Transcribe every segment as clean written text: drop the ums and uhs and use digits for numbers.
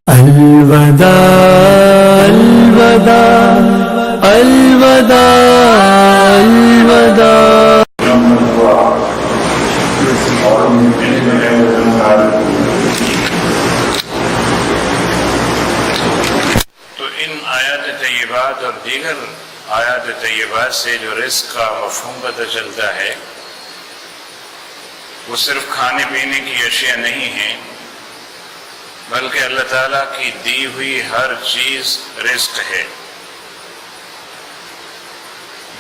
الوداع الوداع الوداع الوداع. تو ان آیات طیبات اور دیگر آیات طیبات سے جو رزق کا مفہوم پتہ چلتا ہے وہ صرف کھانے پینے کی اشیاء نہیں ہیں، بلکہ اللہ تعالیٰ کی دی ہوئی ہر چیز رزق ہے۔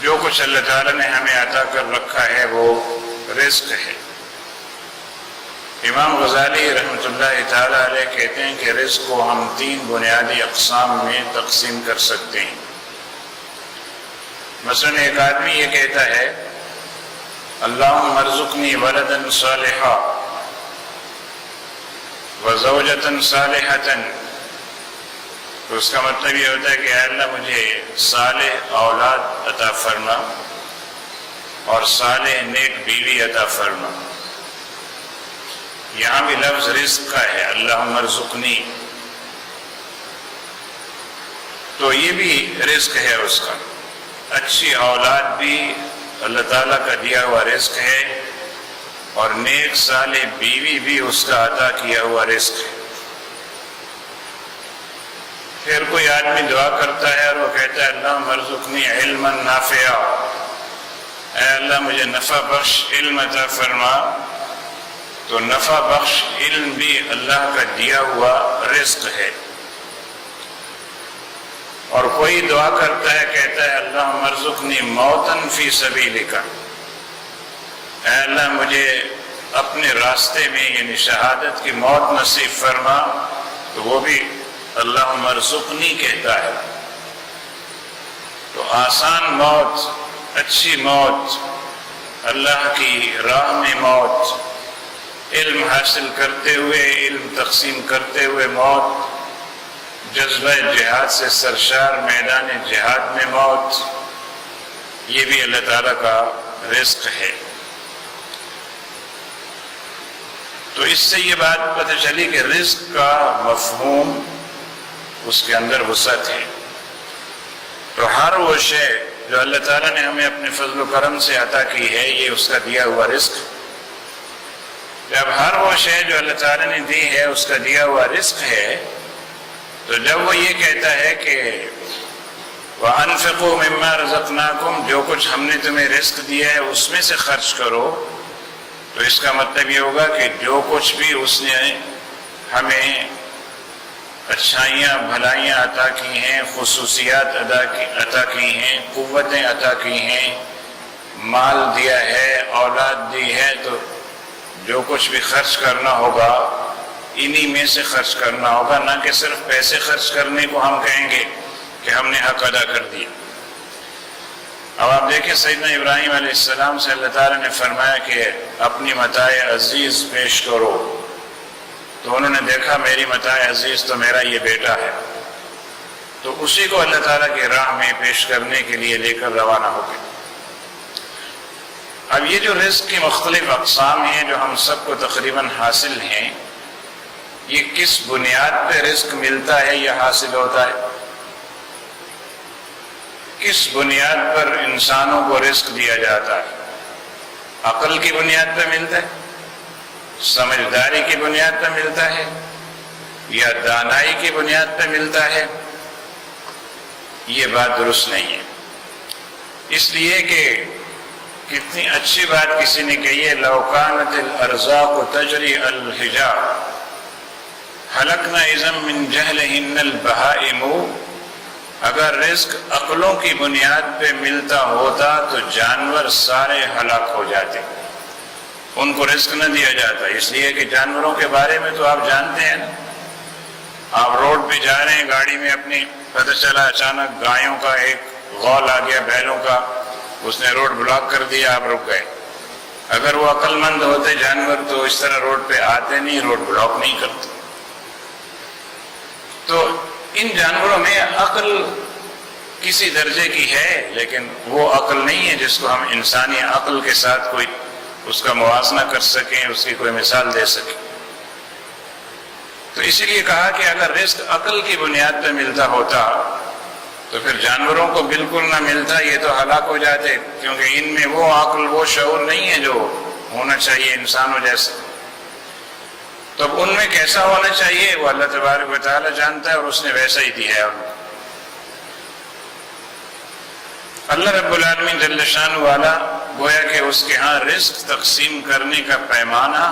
جو کچھ اللہ تعالیٰ نے ہمیں عطا کر رکھا ہے وہ رزق ہے۔ امام غزالی رحمۃ اللہ تعالیٰ علیہ کہتے ہیں کہ رزق کو ہم 3 بنیادی اقسام میں تقسیم کر سکتے ہیں۔ مثلا ایک آدمی یہ کہتا ہے اللہم ارزقنی ولدا صالحا وزوجتا صالحتا، تو اس کا مطلب یہ ہوتا ہے کہ اے اللہ مجھے صالح اولاد عطا فرما اور صالح نیک بیوی عطا فرما۔ یہاں بھی لفظ رزق کا ہے، اللہم ارزقنی، تو یہ بھی رزق ہے اس کا۔ اچھی اولاد بھی اللہ تعالیٰ کا دیا ہوا رزق ہے اور نیک صالح بیوی بھی اس کا عطا کیا ہوا رزق ہے۔ پھر کوئی آدمی دعا کرتا ہے اور وہ کہتا ہے اللہم ارزقنی علما نافعا، اے اللہ مجھے نفع بخش علم عطا فرما، تو نفع بخش علم بھی اللہ کا دیا ہوا رزق ہے۔ اور کوئی دعا کرتا ہے کہتا ہے اللہم ارزقنی موتا فی سبیلک، اے اللہ مجھے اپنے راستے میں یعنی شہادت کی موت نصیب فرما، تو وہ بھی اللہم ارزقنی کہتا ہے۔ تو آسان موت، اچھی موت، اللہ کی راہ میں موت، علم حاصل کرتے ہوئے علم تقسیم کرتے ہوئے موت، جذبہ جہاد سے سرشار میدان جہاد میں موت، یہ بھی اللہ تعالیٰ کا رزق ہے۔ تو اس سے یہ بات پتہ چلی کہ رزق کا مفہوم اس کے اندر وسعت ہے۔ تو ہر وہ شے جو اللہ تعالیٰ نے ہمیں اپنے فضل و کرم سے عطا کی ہے یہ اس کا دیا ہوا رزق ہے۔ جب ہر وہ شے جو اللہ تعالیٰ نے دی ہے اس کا دیا ہوا رزق ہے، تو جب وہ یہ کہتا ہے کہ وَأَنفِقُوا مِمَّا رَزَقْنَاكُمْ، جو کچھ ہم نے تمہیں رزق دیا ہے اس میں سے خرچ کرو، تو اس کا مطلب یہ ہوگا کہ جو کچھ بھی اس نے ہمیں اچھائیاں بھلائیاں عطا کی ہیں، خصوصیات عطا کی ہیں، قوتیں عطا کی ہیں، مال دیا ہے، اولاد دی ہے، تو جو کچھ بھی خرچ کرنا ہوگا انہی میں سے خرچ کرنا ہوگا، نہ کہ صرف پیسے خرچ کرنے کو ہم کہیں گے کہ ہم نے حق ادا کر دیا۔ اب آپ دیکھیں سیدنا ابراہیم علیہ السلام سے اللہ تعالیٰ نے فرمایا کہ اپنی متاع عزیز پیش کرو، تو انہوں نے دیکھا میری متاع عزیز تو میرا یہ بیٹا ہے، تو اسی کو اللہ تعالیٰ کی راہ میں پیش کرنے کے لیے لے کر روانہ ہو گئے۔ اب یہ جو رزق کی مختلف اقسام ہیں جو ہم سب کو تقریباً حاصل ہیں، یہ کس بنیاد پہ رزق ملتا ہے یا حاصل ہوتا ہے؟ کس بنیاد پر انسانوں کو رزق دیا جاتا ہے؟ عقل کی بنیاد پہ ملتا ہے، سمجھداری کی بنیاد پہ ملتا ہے، یا دانائی کی بنیاد پہ ملتا ہے؟ یہ بات درست نہیں ہے، اس لیے کہ کتنی اچھی بات کسی نے کہی ہے لو کانت الارزاق تجری الحجاب ہلکنا اذا من جہلہن البہائم، اگر رزق عقلوں کی بنیاد پہ ملتا ہوتا تو جانور سارے ہلاک ہو جاتے، ان کو رزق نہ دیا جاتا، اس لیے کہ جانوروں کے بارے میں تو آپ جانتے ہیں نا، آپ روڈ پہ جا رہے ہیں گاڑی میں اپنی، پتہ چلا اچانک گایوں کا ایک غول آ گیا، بیلوں کا، اس نے روڈ بلاک کر دیا، آپ رک گئے۔ اگر وہ عقل مند ہوتے جانور تو اس طرح روڈ پہ آتے نہیں، روڈ بلاک نہیں کرتے۔ تو ان جانوروں میں عقل کسی درجے کی ہے، لیکن وہ عقل نہیں ہے جس کو ہم انسانی عقل کے ساتھ کوئی اس کا موازنہ کر سکیں، اس کی کوئی مثال دے سکیں۔ تو اسی لیے کہا کہ اگر رزق عقل کی بنیاد پہ ملتا ہوتا تو پھر جانوروں کو بالکل نہ ملتا، یہ تو ہلاک ہو جاتے، کیونکہ ان میں وہ عقل، وہ شعور نہیں ہے جو ہونا چاہیے انسانوں جیسا۔ تو اب ان میں کیسا ہونا چاہیے وہ اللہ تبارک و تعالیٰ جانتا ہے، اور اس نے ویسا ہی دیا ہے ان کو۔ اللہ رب العالمین جل شانہ والا گویا کہ اس کے ہاں رزق تقسیم کرنے کا پیمانہ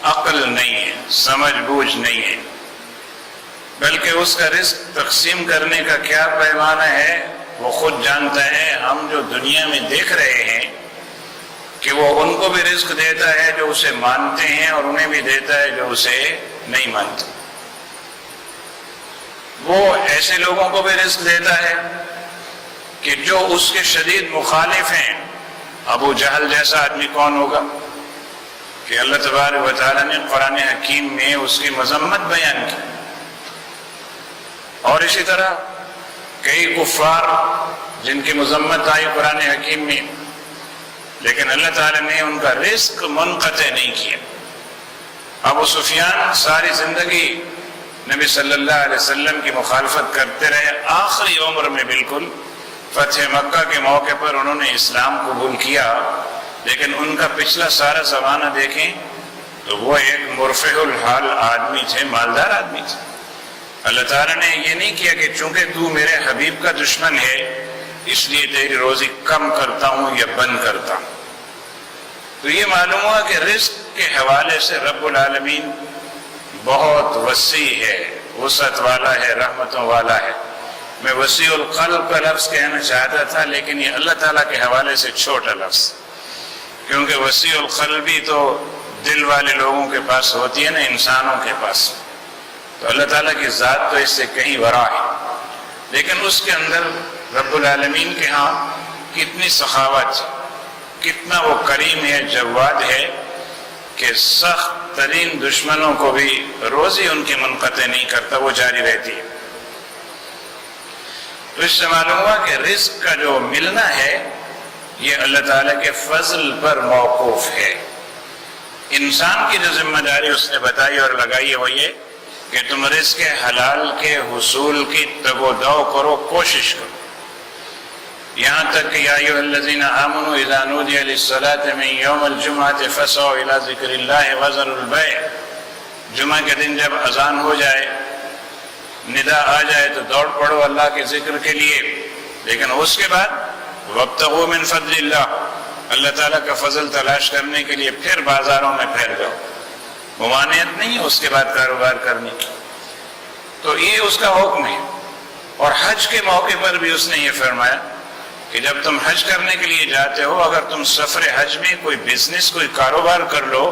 عقل نہیں ہے، سمجھ بوجھ نہیں ہے، بلکہ اس کا رزق تقسیم کرنے کا کیا پیمانہ ہے وہ خود جانتا ہے۔ ہم جو دنیا میں دیکھ رہے ہیں کہ وہ ان کو بھی رزق دیتا ہے جو اسے مانتے ہیں، اور انہیں بھی دیتا ہے جو اسے نہیں مانتے۔ وہ ایسے لوگوں کو بھی رزق دیتا ہے کہ جو اس کے شدید مخالف ہیں۔ ابو جہل جیسا آدمی کون ہوگا کہ اللہ تبارک و تعالیٰ نے قرآن حکیم میں اس کی مذمت بیان کی، اور اسی طرح کئی کفار جن کی مذمت آئی قرآن حکیم میں، لیکن اللہ تعالیٰ نے ان کا رزق منقطع نہیں کیا۔ ابو سفیان ساری زندگی نبی صلی اللہ علیہ وسلم کی مخالفت کرتے رہے، آخری عمر میں بالکل فتح مکہ کے موقع پر انہوں نے اسلام قبول کیا، لیکن ان کا پچھلا سارا زمانہ دیکھیں تو وہ ایک مرفع الحال آدمی تھے، مالدار آدمی تھے۔ اللہ تعالیٰ نے یہ نہیں کیا کہ چونکہ تو میرے حبیب کا دشمن ہے اس لیے تیری روزی کم کرتا ہوں یا بند کرتا ہوں۔ تو یہ معلوم ہوا کہ رزق کے حوالے سے رب العالمین بہت وسیع ہے، وسعت والا ہے، رحمتوں والا ہے۔ میں وسیع القلب کا لفظ کہنا چاہتا تھا، لیکن یہ اللہ تعالیٰ کے حوالے سے چھوٹا لفظ، کیونکہ وسیع القلبی تو دل والے لوگوں کے پاس ہوتی ہے نا، انسانوں کے پاس۔ تو اللہ تعالیٰ کی ذات تو اس سے کہیں ورا ہے، لیکن اس کے اندر رب العالمین کے ہاں کتنی سخاوت، کتنا وہ کریم ہے، جواد ہے کہ سخت ترین دشمنوں کو بھی روزی ان کی منقطع نہیں کرتا، وہ جاری رہتی ہے۔ تو اس سے معلوم ہوا کہ رزق کا جو ملنا ہے یہ اللہ تعالیٰ کے فضل پر موقوف ہے۔ انسان کی جو ذمہ داری اس نے بتائی اور لگائی ہے وہ یہ کہ تم رزق حلال کے حصول کی تگ و دو کرو، کوشش کرو، یہاں تک کہ یا ایھا الذین آمنوا اذا نودی للصلاۃ من یوم الجمعۃ فاسعوا الی ذکر اللہ وذروا البیع۔ جمعہ کے دن جب اذان ہو جائے، ندا آ جائے تو دوڑ پڑو اللہ کے ذکر کے لیے، لیکن اس کے بعد وابتغوا من فضل اللہ، اللہ تعالیٰ کا فضل تلاش کرنے کے لیے پھر بازاروں میں پھیل جاؤ۔ ممانعت نہیں ہے اس کے بعد کاروبار کرنے کی، تو یہ اس کا حکم ہے۔ اور حج کے موقع پر بھی اس نے یہ فرمایا کہ جب تم حج کرنے کے لیے جاتے ہو، اگر تم سفر حج میں کوئی بزنس، کوئی کاروبار کر لو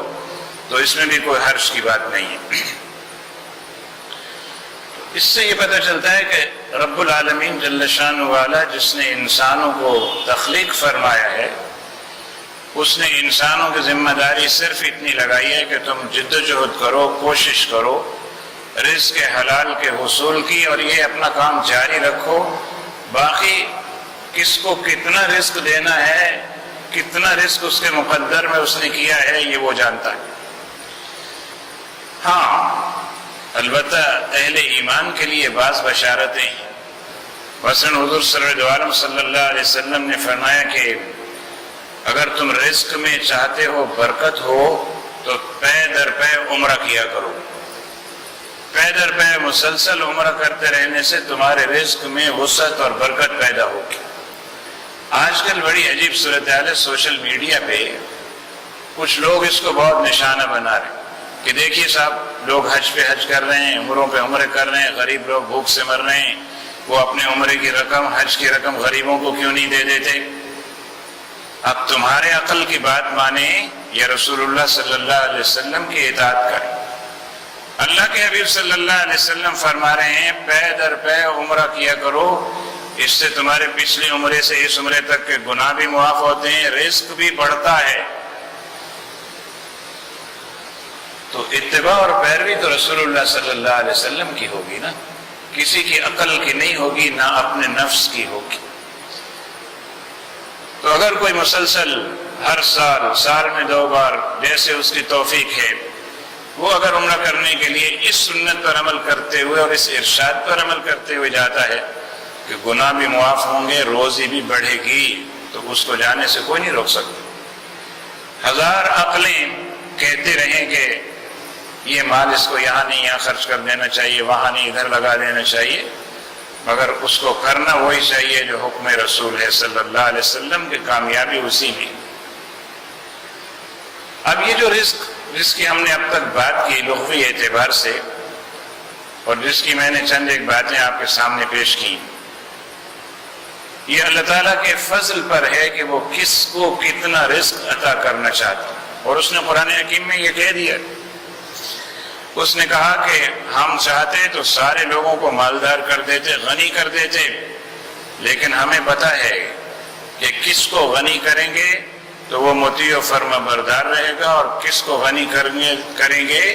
تو اس میں بھی کوئی حرج کی بات نہیں ہے۔ اس سے یہ پتہ چلتا ہے کہ رب العالمین جل شانہ والا جس نے انسانوں کو تخلیق فرمایا ہے، اس نے انسانوں کی ذمہ داری صرف اتنی لگائی ہے کہ تم جد و جہد کرو، کوشش کرو رزق حلال کے حصول کی، اور یہ اپنا کام جاری رکھو۔ باقی کس کو کتنا رزق دینا ہے، کتنا رزق اس کے مقدر میں اس نے کیا ہے، یہ وہ جانتا ہے۔ ہاں البتہ اہل ایمان کے لیے بعض بشارتیں ہیں۔ مثلاً حضور صلی اللہ علیہ وسلم نے فرمایا کہ اگر تم رزق میں چاہتے ہو برکت ہو تو پے در پے عمرہ کیا کرو۔ پے در پے مسلسل عمرہ کرتے رہنے سے تمہارے رزق میں وسعت اور برکت پیدا ہوگی۔ آج کل بڑی عجیب صورتحال ہے، سوشل میڈیا پہ کچھ لوگ اس کو بہت نشانہ بنا رہے ہیں کہ دیکھیے صاحب، لوگ حج پہ حج کر رہے ہیں، عمروں پہ عمرے کر رہے ہیں، غریب لوگ بھوک سے مر رہے ہیں، وہ اپنے عمرے کی رقم، حج کی رقم غریبوں کو کیوں نہیں دے دیتے؟ اب تمہارے عقل کی بات مانیں یا رسول اللہ صلی اللہ علیہ وسلم کی اطاعت کریں۔ اللہ کے حبیب صلی اللہ علیہ وسلم فرما رہے ہیں پے در پے عمرہ کیا کرو، اس سے تمہارے پچھلے عمرے سے اس عمرے تک کے گناہ بھی معاف ہوتے ہیں، رزق بھی بڑھتا ہے۔ تو اتباع اور پیروی تو رسول اللہ صلی اللہ علیہ وسلم کی ہوگی نا، کسی کی عقل کی نہیں ہوگی، نہ اپنے نفس کی ہوگی۔ تو اگر کوئی مسلسل ہر سال میں 2 بار جیسے اس کی توفیق ہے وہ اگر عمرہ کرنے کے لیے اس سنت پر عمل کرتے ہوئے اور اس ارشاد پر عمل کرتے ہوئے جاتا ہے کہ گناہ بھی معاف ہوں گے، روزی بھی بڑھے گی، تو اس کو جانے سے کوئی نہیں روک سکتا۔ ہزار عقلیں کہتے رہیں کہ یہ مال اس کو یہاں نہیں یہاں خرچ کر دینا چاہیے، وہاں نہیں ادھر لگا دینا چاہیے، مگر اس کو کرنا وہی چاہیے جو حکم رسول ہے صلی اللہ علیہ وسلم، کی کامیابی اسی میں۔ اب یہ جو رزق جس کی ہم نے اب تک بات کی لغوی اعتبار سے، اور جس کی میں نے چند ایک باتیں آپ کے سامنے پیش کی، یہ اللہ تعالیٰ کے فضل پر ہے کہ وہ کس کو کتنا رزق عطا کرنا چاہتا ہے۔ اور اس نے قرآن حکیم میں یہ کہہ دیا، اس نے کہا کہ ہم چاہتے تو سارے لوگوں کو مالدار کر دیتے، غنی کر دیتے، لیکن ہمیں پتہ ہے کہ کس کو غنی کریں گے تو وہ مطیع و فرما بردار رہے گا، اور کس کو غنی کریں گے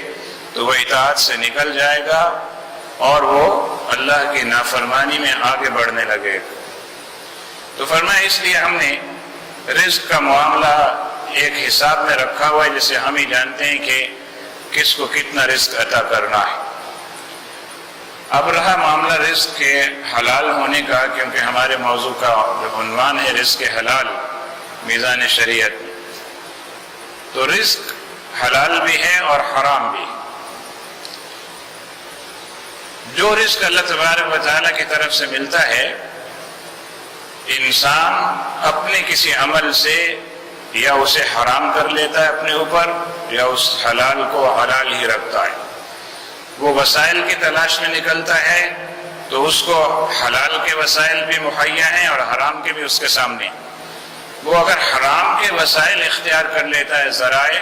تو وہ اطاعت سے نکل جائے گا اور وہ اللہ کی نافرمانی میں آگے بڑھنے لگے گا۔ تو فرمایا اس لیے ہم نے رزق کا معاملہ ایک حساب میں رکھا ہوا ہے، جسے ہم ہی جانتے ہیں کہ کس کو کتنا رزق عطا کرنا ہے۔ اب رہا معاملہ رزق کے حلال ہونے کا، کیونکہ ہمارے موضوع کا جو عنوان ہے رزق حلال میزان شریعت، تو رزق حلال بھی ہے اور حرام بھی۔ جو رزق اللہ تبارک و تعالیٰ کی طرف سے ملتا ہے، انسان اپنے کسی عمل سے یا اسے حرام کر لیتا ہے اپنے اوپر، یا اس حلال کو حلال ہی رکھتا ہے۔ وہ وسائل کی تلاش میں نکلتا ہے تو اس کو حلال کے وسائل بھی مہیا ہیں اور حرام کے بھی اس کے سامنے۔ وہ اگر حرام کے وسائل اختیار کر لیتا ہے، ذرائع،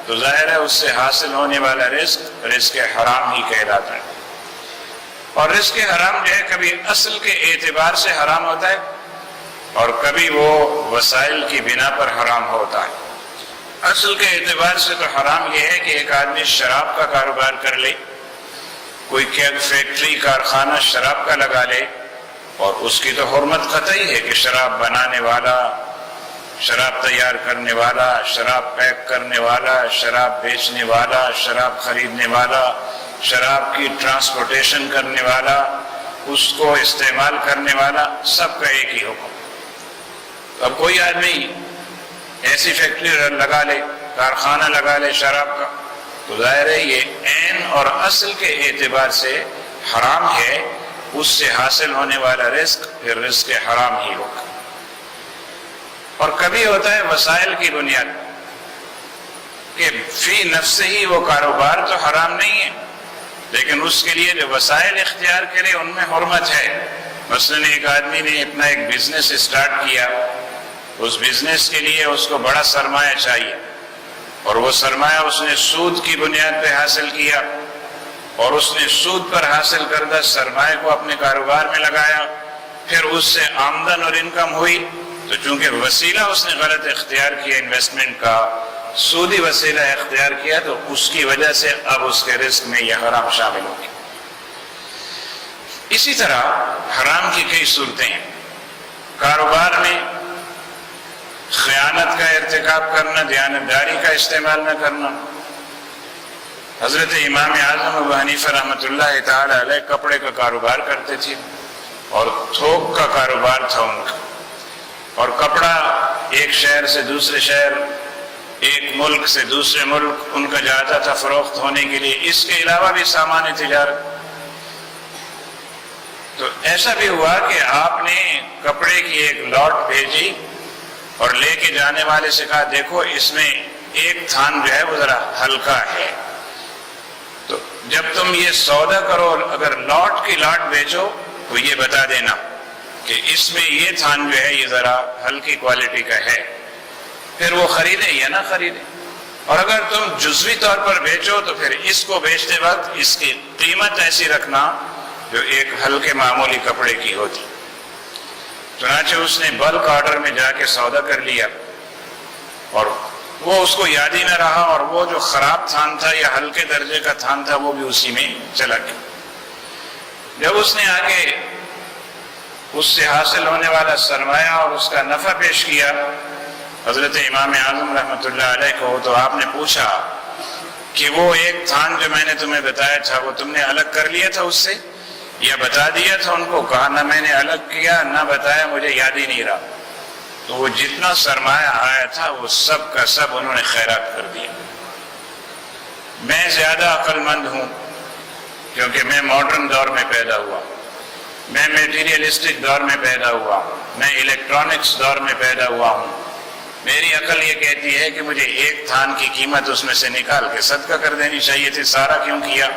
تو ظاہر ہے اس سے حاصل ہونے والا رزق حرام ہی کہلاتا ہے۔ اور رزق حرام جو ہے کبھی اصل کے اعتبار سے حرام ہوتا ہے، اور کبھی وہ وسائل کی بنا پر حرام ہوتا ہے۔ اصل کے اعتبار سے تو حرام یہ ہے کہ ایک آدمی شراب کا کاروبار کر لے، کوئی فیکٹری کارخانہ شراب کا لگا لے، اور اس کی تو حرمت قطعی ہے کہ شراب بنانے والا، شراب تیار کرنے والا، شراب پیک کرنے والا، شراب بیچنے والا، شراب خریدنے والا، شراب کی ٹرانسپورٹیشن کرنے والا، اس کو استعمال کرنے والا، سب کا ایک ہی حکم۔ اب کوئی آدمی ایسی فیکٹری لگا لے، کارخانہ لگا لے شراب کا، تو ظاہر ہے یہ عین اور اصل کے اعتبار سے حرام ہے، اس سے حاصل ہونے والا رزق پھر رزق حرام ہی ہوگا۔ اور کبھی ہوتا ہے وسائل کی بنیاد کہ فی نفس ہی وہ کاروبار تو حرام نہیں ہے، لیکن اس کے لیے جو وسائل اختیار کرے ان میں حرمت ہے۔ مثلاً ایک آدمی نے اپنا ایک بزنس اسٹارٹ کیا، اس بزنس کے لیے اس کو بڑا سرمایہ چاہیے، اور وہ سرمایہ اس نے سود کی بنیاد پہ حاصل کیا، اور اس نے سود پر حاصل کردہ سرمایہ کو اپنے کاروبار میں لگایا، پھر اس سے آمدن اور انکم ہوئی، تو چونکہ وسیلہ اس نے غلط اختیار کیا، انویسٹمنٹ کا سودی وسیلہ اختیار کیا، تو اس کی وجہ سے اب اس کے رزق میں یہ حرام شامل ہوگی۔ اسی طرح حرام کی کئی صورتیں ہیں۔ کاروبار میں خیانت کا ارتکاب کرنا، دیانتداری کا استعمال نہ کرنا۔ حضرت امام اعظم ابو حنیفہ رحمۃ اللہ تعالی علیہ کپڑے کا کاروبار کرتے تھے، اور تھوک کا کاروبار تھا ان کا، اور کپڑا ایک شہر سے دوسرے شہر، ایک ملک سے دوسرے ملک ان کا جاتا تھا فروخت ہونے کے لیے، اس کے علاوہ بھی سامان تجارت۔ تو ایسا بھی ہوا کہ آپ نے کپڑے کی ایک لاٹ بھیجی اور لے کے جانے والے سے کہا دیکھو اس میں ایک تھان جو ہے وہ ذرا ہلکا ہے، تو جب تم یہ سودا کرو اگر لاٹ کی لاٹ بیچو تو یہ بتا دینا کہ اس میں یہ تھان جو ہے یہ ذرا ہلکی کوالٹی کا ہے، پھر وہ خریدے یا نہ خریدے۔ اور اگر تم جزوی طور پر بیچو تو پھر اس کو بیچتے وقت اس کی قیمت ایسی رکھنا جو ایک ہلکے معمولی کپڑے کی ہوتی۔ چنانچہ اس نے بلک آرڈر میں جا کے سودا کر لیا، اور وہ اس کو یاد ہی نہ رہا، اور وہ جو خراب تھان تھا یا ہلکے درجے کا تھان تھا وہ بھی اسی میں چلا گیا۔ جب اس نے آگے اس سے حاصل ہونے والا سرمایہ اور اس کا نفع پیش کیا حضرت امام اعظم رحمۃ اللہ علیہ کو، تو آپ نے پوچھا کہ وہ ایک تھان جو میں نے تمہیں بتایا تھا وہ تم نے الگ کر لیا تھا اس سے، یا بتا دیا تھا ان کو؟ کہا نہ میں نے الگ کیا نہ بتایا، مجھے یاد ہی نہیں رہا۔ تو وہ جتنا سرمایہ آیا تھا وہ سب کا سب انہوں نے خیرات کر دیا۔ میں زیادہ عقل مند ہوں کیونکہ میں ماڈرن دور میں پیدا ہوا، میں میٹیریلسٹک دور میں پیدا ہوا، میں الیکٹرانکس دور میں پیدا ہوا ہوں۔ میری عقل یہ کہتی ہے کہ مجھے ایک تھان کی قیمت اس میں سے نکال کے صدقہ کر دینی چاہیے تھی، سارا کیوں کیا؟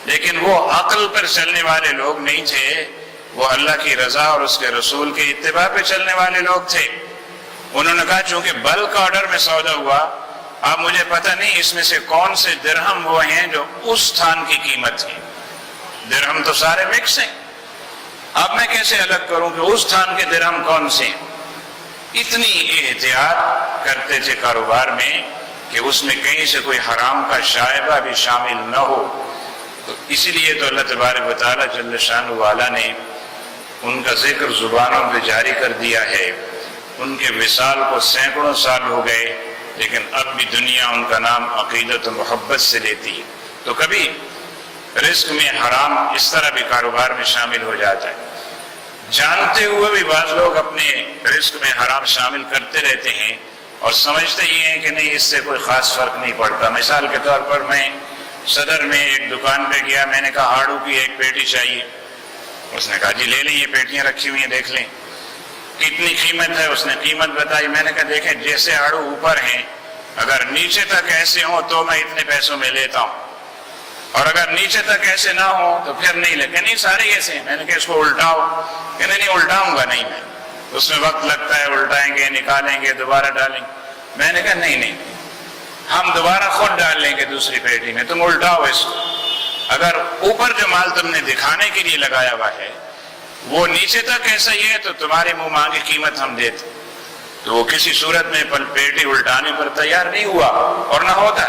لیکن وہ عقل پر چلنے والے لوگ نہیں تھے، وہ اللہ کی رضا اور اس کے رسول کے اتباع پہ چلنے والے لوگ تھے۔ انہوں نے کہا چونکہ بلک آرڈر میں سودا ہوا، اب مجھے پتہ نہیں اس میں سے کون سے درہم وہ ہیں جو اس تھان کی قیمت ہے۔ درہم تو سارے مکس ہیں، اب میں کیسے الگ کروں کہ اس تھان کے درہم کون سے ہیں؟ اتنی احتیاط کرتے تھے کاروبار میں کہ اس میں کہیں سے کوئی حرام کا شائبہ بھی شامل نہ ہو۔ تو اسی لیے تو اللہ تبارک و تعالیٰ جل شانہ والا نے ان کا ذکر زبانوں پہ جاری کر دیا ہے۔ ان کے وصال کو سینکڑوں سال ہو گئے، لیکن اب بھی دنیا ان کا نام عقیدت و محبت سے لیتی ہے۔ تو کبھی رزق میں حرام اس طرح بھی کاروبار میں شامل ہو جاتا ہے، جانتے ہوئے بھی بعض لوگ اپنے رزق میں حرام شامل کرتے رہتے ہیں اور سمجھتے ہی ہیں کہ نہیں اس سے کوئی خاص فرق نہیں پڑتا۔ مثال کے طور پر میں صدر میں ایک دکان پہ گیا، میں نے کہا آڑو کی ایک پیٹی چاہیے۔ اس نے کہا جی لے لیں، یہ پیٹیاں رکھی ہوئی ہیں دیکھ لیں کتنی قیمت ہے۔ اس نے قیمت بتائی، میں نے کہا دیکھیں جیسے آڑو اوپر ہیں اگر نیچے تک ایسے ہوں تو میں اتنے پیسوں میں لیتا ہوں، اور اگر نیچے تک ایسے نہ ہو تو پھر نہیں لیتے۔ نہیں سارے ایسے ہیں۔ میں نے کہا اس کو الٹاؤ، کہ نہیں الٹاؤں گا نہیں، میں اس میں وقت لگتا ہے، الٹائیں گے نکالیں گے دوبارہ ڈالیں گے۔ میں نے کہا نہیں ہم دوبارہ خود ڈال لیں گے دوسری پیٹی میں، تم الٹاؤ اس کو۔ اگر اوپر جو مال تم نے دکھانے کے لیے لگایا ہوا ہے وہ نیچے تک ایسا ہی ہے تو تمہارے منہ مانگی قیمت ہم دیتے۔ تو وہ کسی صورت میں پیٹی الٹانے پر تیار نہیں ہوا، اور نہ ہوتا۔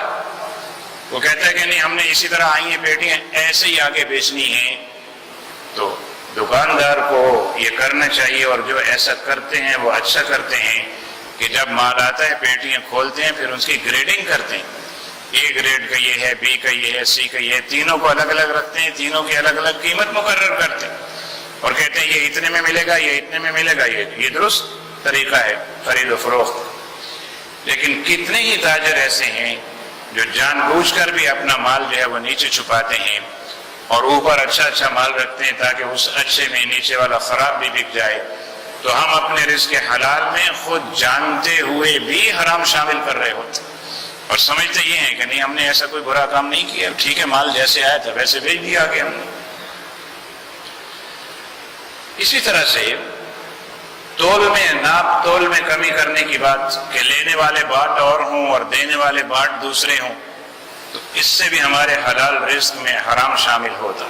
وہ کہتا ہے کہ نہیں ہم نے اسی طرح آئی ہیں پیٹیاں ایسے ہی آگے بیچنی ہیں۔ تو دکاندار کو یہ کرنا چاہیے، اور جو ایسا کرتے ہیں وہ اچھا کرتے ہیں کہ جب مال آتا ہے پیٹیاں کھولتے ہیں، پھر اس کی گریڈنگ کرتے ہیں، اے گریڈ کا یہ ہے، بی کا یہ ہے، سی کا یہ ہے، تینوں کو الگ الگ رکھتے ہیں، تینوں کی الگ الگ قیمت مقرر کرتے ہیں اور کہتے ہیں یہ اتنے میں ملے گا، یہ اتنے میں ملے گا۔ یہ درست طریقہ ہے خرید و فروخت۔ لیکن کتنے ہی تاجر ایسے ہیں جو جان بوجھ کر بھی اپنا مال جو ہے وہ نیچے چھپاتے ہیں اور اوپر اچھا اچھا مال رکھتے ہیں تاکہ اس اچھے میں نیچے والا خراب بھی بک جائے۔ تو ہم اپنے رزق حلال میں خود جانتے ہوئے بھی حرام شامل کر رہے ہوتے اور سمجھتے یہ ہیں کہ نہیں ہم نے ایسا کوئی برا کام نہیں کیا، ٹھیک ہے مال جیسے آیا تھا ویسے بھیج دیا آگے ہم نے۔ اسی طرح سے تول میں ناپ تول میں کمی کرنے کی بات کہ لینے والے باٹ اور ہوں اور دینے والے باٹ دوسرے ہوں، تو اس سے بھی ہمارے حلال رزق میں حرام شامل ہوتا۔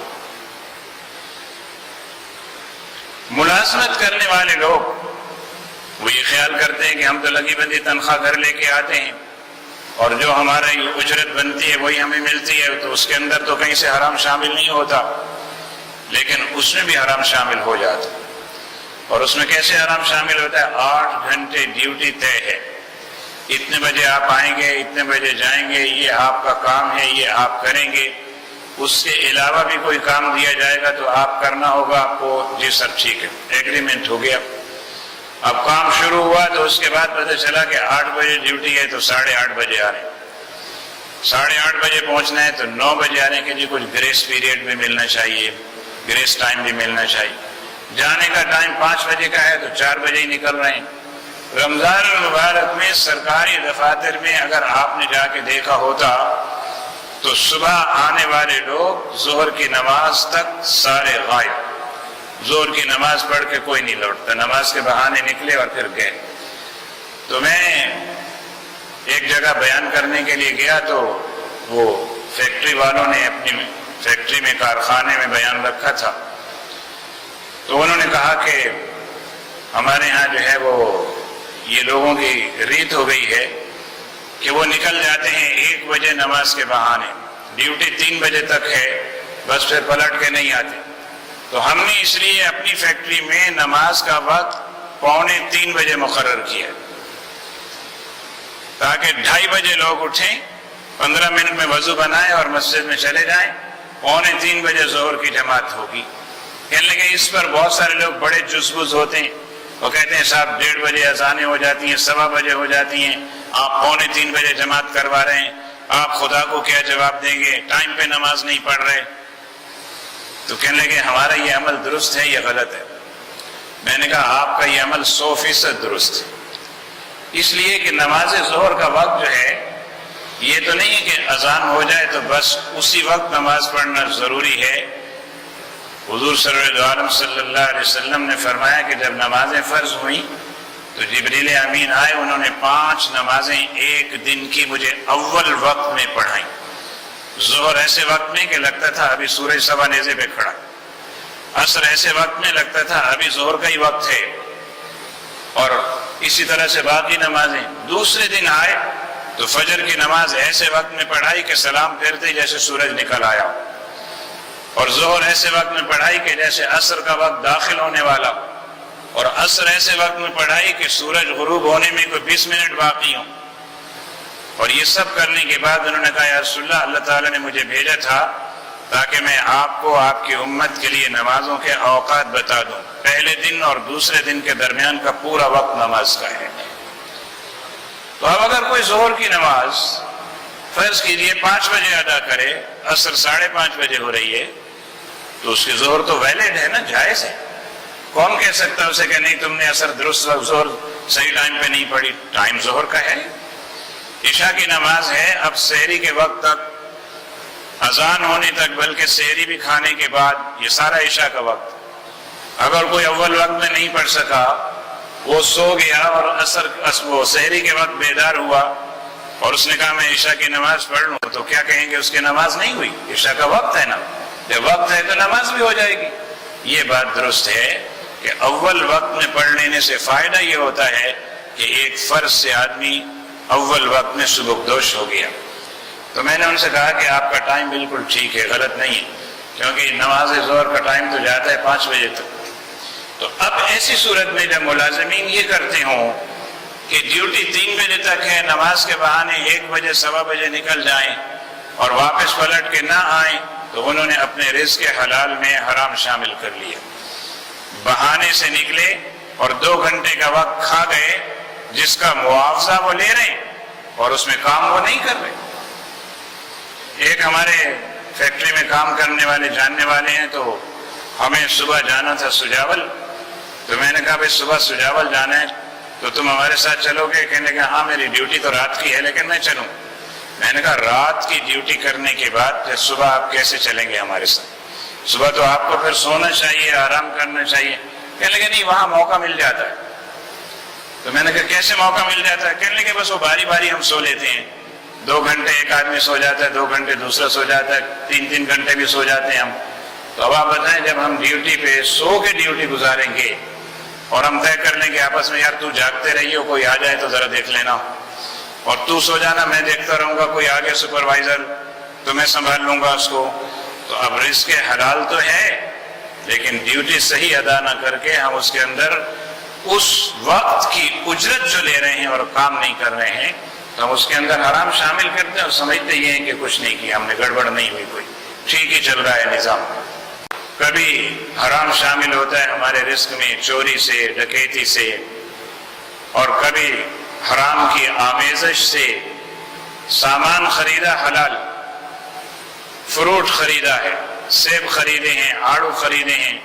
ملازمت کرنے والے لوگ وہ یہ خیال کرتے ہیں کہ ہم تو لگی بندی تنخواہ گھر لے کے آتے ہیں اور جو ہمارا اجرت بنتی ہے وہی ہمیں ملتی ہے، تو اس کے اندر تو کہیں سے حرام شامل نہیں ہوتا، لیکن اس میں بھی حرام شامل ہو جاتا۔ اور اس میں کیسے حرام شامل ہوتا ہے؟ 8 گھنٹے ڈیوٹی طے ہے، اتنے بجے آپ آئیں گے، اتنے بجے جائیں گے، یہ آپ کا کام ہے، یہ آپ کریں گے۔ اس کے علاوہ بھی کوئی کام دیا جائے گا تو آپ کرنا ہوگا آپ کو، جی سر ٹھیک ہے، ایگریمنٹ ہو گیا۔ اب کام شروع ہوا تو اس کے بعد پتہ چلا کہ 8 بجے ڈیوٹی ہے تو 8:30 بجے آ رہے ہیں، 8:30 بجے پہنچنا ہے تو 9 بجے آنے کے لیے کچھ گریس پیریڈ بھی ملنا چاہیے، گریس ٹائم بھی ملنا چاہیے۔ جانے کا ٹائم 5 بجے کا ہے تو 4 بجے ہی نکل رہے ہیں۔ رمضان المبارک میں سرکاری دفاتر میں اگر آپ نے جا کے دیکھا ہوتا تو صبح آنے والے لوگ ظہر کی نماز تک سارے غائب، ظہر کی نماز پڑھ کے کوئی نہیں لوٹتا، نماز کے بہانے نکلے اور پھر گئے۔ تو میں ایک جگہ بیان کرنے کے لیے گیا تو وہ فیکٹری والوں نے اپنی فیکٹری میں کارخانے میں بیان رکھا تھا، تو انہوں نے کہا کہ ہمارے ہاں جو ہے وہ یہ لوگوں کی ریت ہو گئی ہے کہ وہ نکل جاتے ہیں 1 بجے نماز کے بہانے، ڈیوٹی 3 بجے تک ہے، بس پھر پلٹ کے نہیں آتے۔ تو ہم نے اس لیے اپنی فیکٹری میں نماز کا وقت 2:45 بجے مقرر کیا تاکہ 2:30 بجے لوگ اٹھیں 15 منٹ میں وضو بنائیں اور مسجد میں چلے جائیں، 2:45 بجے ظہر کی جماعت ہوگی۔ کہنے لگے اس پر بہت سارے لوگ بڑے جزبز ہوتے ہیں، وہ کہتے ہیں صاحب 1:30 بجے اذانیں ہو جاتی ہیں، 2:15 بجے ہو جاتی ہیں، آپ 2:45 بجے جماعت کروا رہے ہیں، آپ خدا کو کیا جواب دیں گے؟ ٹائم پہ نماز نہیں پڑھ رہے۔ تو کہنے لگے ہمارا یہ عمل درست ہے یا غلط ہے؟ میں نے کہا آپ کا یہ عمل 100% درست ہے، اس لیے کہ نماز ظہر کا وقت جو ہے یہ تو نہیں ہے کہ اذان ہو جائے تو بس اسی وقت نماز پڑھنا ضروری ہے۔ حضور صلی اللہ علیہ وسلم نے فرمایا کہ جب نمازیں فرض ہوئیں تو جبریل امین آئے، انہوں نے 5 نمازیں ایک دن کی مجھے اول وقت میں پڑھائیں۔ ظہر ایسے وقت میں کہ لگتا تھا ابھی سورج سوا نیزے پہ کھڑا، عصر ایسے وقت میں لگتا تھا ابھی ظہر کا ہی وقت ہے، اور اسی طرح سے باقی نمازیں۔ دوسرے دن آئے تو فجر کی نماز ایسے وقت میں پڑھائی کہ سلام پھیرتے ہی جیسے سورج نکل آیا، اور ظہر ایسے وقت میں پڑھائی کہ جیسے عصر کا وقت داخل ہونے والا، اور عصر ایسے وقت میں پڑھائی کہ سورج غروب ہونے میں کوئی 20 منٹ باقی ہوں۔ اور یہ سب کرنے کے بعد انہوں نے کہا یا رسول اللہ، اللہ تعالیٰ نے مجھے بھیجا تھا تاکہ میں آپ کو آپ کی امت کے لیے نمازوں کے اوقات بتا دوں، پہلے دن اور دوسرے دن کے درمیان کا پورا وقت نماز کا ہے۔ تو اب اگر کوئی ظہر کی نماز فرض کیجئے 5 بجے ادا کرے، عصر 5:30 بجے ہو رہی ہے، تو اس کی ظہر تو ویلڈ ہے نا، جائز ہے۔ کون کہہ سکتا اسے کہ نہیں تم نے عصر درست ظہر صحیح ٹائم پہ نہیں پڑھی؟ ٹائم ظہر کا ہے، عشاء کی نماز ہے، اب سحری کے وقت تک، اذان ہونے تک، بلکہ سحری بھی کھانے کے بعد، یہ سارا عشاء کا وقت۔ اگر کوئی اول وقت میں نہیں پڑھ سکا، وہ سو گیا اور وہ سحری کے وقت بیدار ہوا اور اس نے کہا میں عشاء کی نماز پڑھ لوں، تو کیا کہیں گے؟ اس کی نماز نہیں ہوئی، عشاء کا وقت ہے نا، جب وقت ہے تو نماز بھی ہو جائے گی۔ یہ بات درست ہے کہ اول وقت میں پڑھ لینے سے فائدہ یہ ہوتا ہے کہ ایک فرض سے آدمی اول وقت میں سبکدوش ہو گیا۔ تو میں نے ان سے کہا کہ آپ کا ٹائم بالکل ٹھیک ہے، غلط نہیں ہے، کیونکہ نماز ظہر کا ٹائم تو جاتا ہے 5 بجے تک۔ تو اب ایسی صورت میں جب ملازمین یہ کرتے ہوں کہ ڈیوٹی 3 بجے تک ہے، نماز کے بہانے 1 بجے 1:15 بجے نکل جائیں اور واپس پلٹ کے نہ آئیں، تو انہوں نے اپنے رزق حلال میں حرام شامل کر لیا۔ بہانے سے نکلے اور 2 گھنٹے کا وقت کھا گئے، جس کا معاوضہ وہ لے رہے ہیں اور اس میں کام وہ نہیں کر رہے۔ ایک ہمارے فیکٹری میں کام کرنے والے جاننے والے ہیں، تو ہمیں صبح جانا تھا سجاول، تو میں نے کہا بھائی صبح سجاول جانا ہے تو تم ہمارے ساتھ چلو گے؟ کہنے لگا ہاں میری ڈیوٹی تو رات کی ہے لیکن میں چلوں۔ میں نے کہا رات کی ڈیوٹی کرنے کے بعد پھر صبح آپ کیسے چلیں گے ہمارے ساتھ؟ صبح تو آپ کو پھر سونا چاہیے، آرام کرنا چاہیے۔ کہنے لگے نہیں، وہاں موقع مل جاتا ہے۔ تو میں نے کہا کیسے موقع مل جاتا ہے؟ کہنے لگے بس وہ باری باری ہم سو لیتے ہیں، 2 گھنٹے ایک آدمی سو جاتا ہے، 2 گھنٹے دوسرا سو جاتا ہے، 3 گھنٹے بھی سو جاتے ہیں ہم۔ تو اب آپ بتائیں جب ہم ڈیوٹی پہ سو کے ڈیوٹی گزاریں گے اور ہم طے کر لیں گے آپس میں یار تو جاگتے رہیے، کوئی آ جائے تو ذرا دیکھ لینا، اور تو سو جانا، میں دیکھتا رہوں گا، کوئی آگے سپروائزر تو میں سنبھال لوں گا اس کو۔ تو اب رزق حلال تو ہے لیکن ڈیوٹی صحیح ادا نہ کر کے ہم اس کے اندر اس وقت کی اجرت جو لے رہے ہیں اور کام نہیں کر رہے ہیں، تو ہم اس کے اندر حرام شامل کرتے ہیں اور سمجھتے یہ ہیں کہ کچھ نہیں کیا ہم نے، گڑبڑ نہیں ہوئی کوئی، ٹھیک ہی چل رہا ہے نظام۔ کبھی حرام شامل ہوتا ہے ہمارے رزق میں چوری سے، ڈکیتی سے، اور کبھی حرام کی آمیزش سے۔ سامان خریدا حلال، فروٹ خریدا ہے، سیب خریدے ہیں، آڑو خریدے ہیں،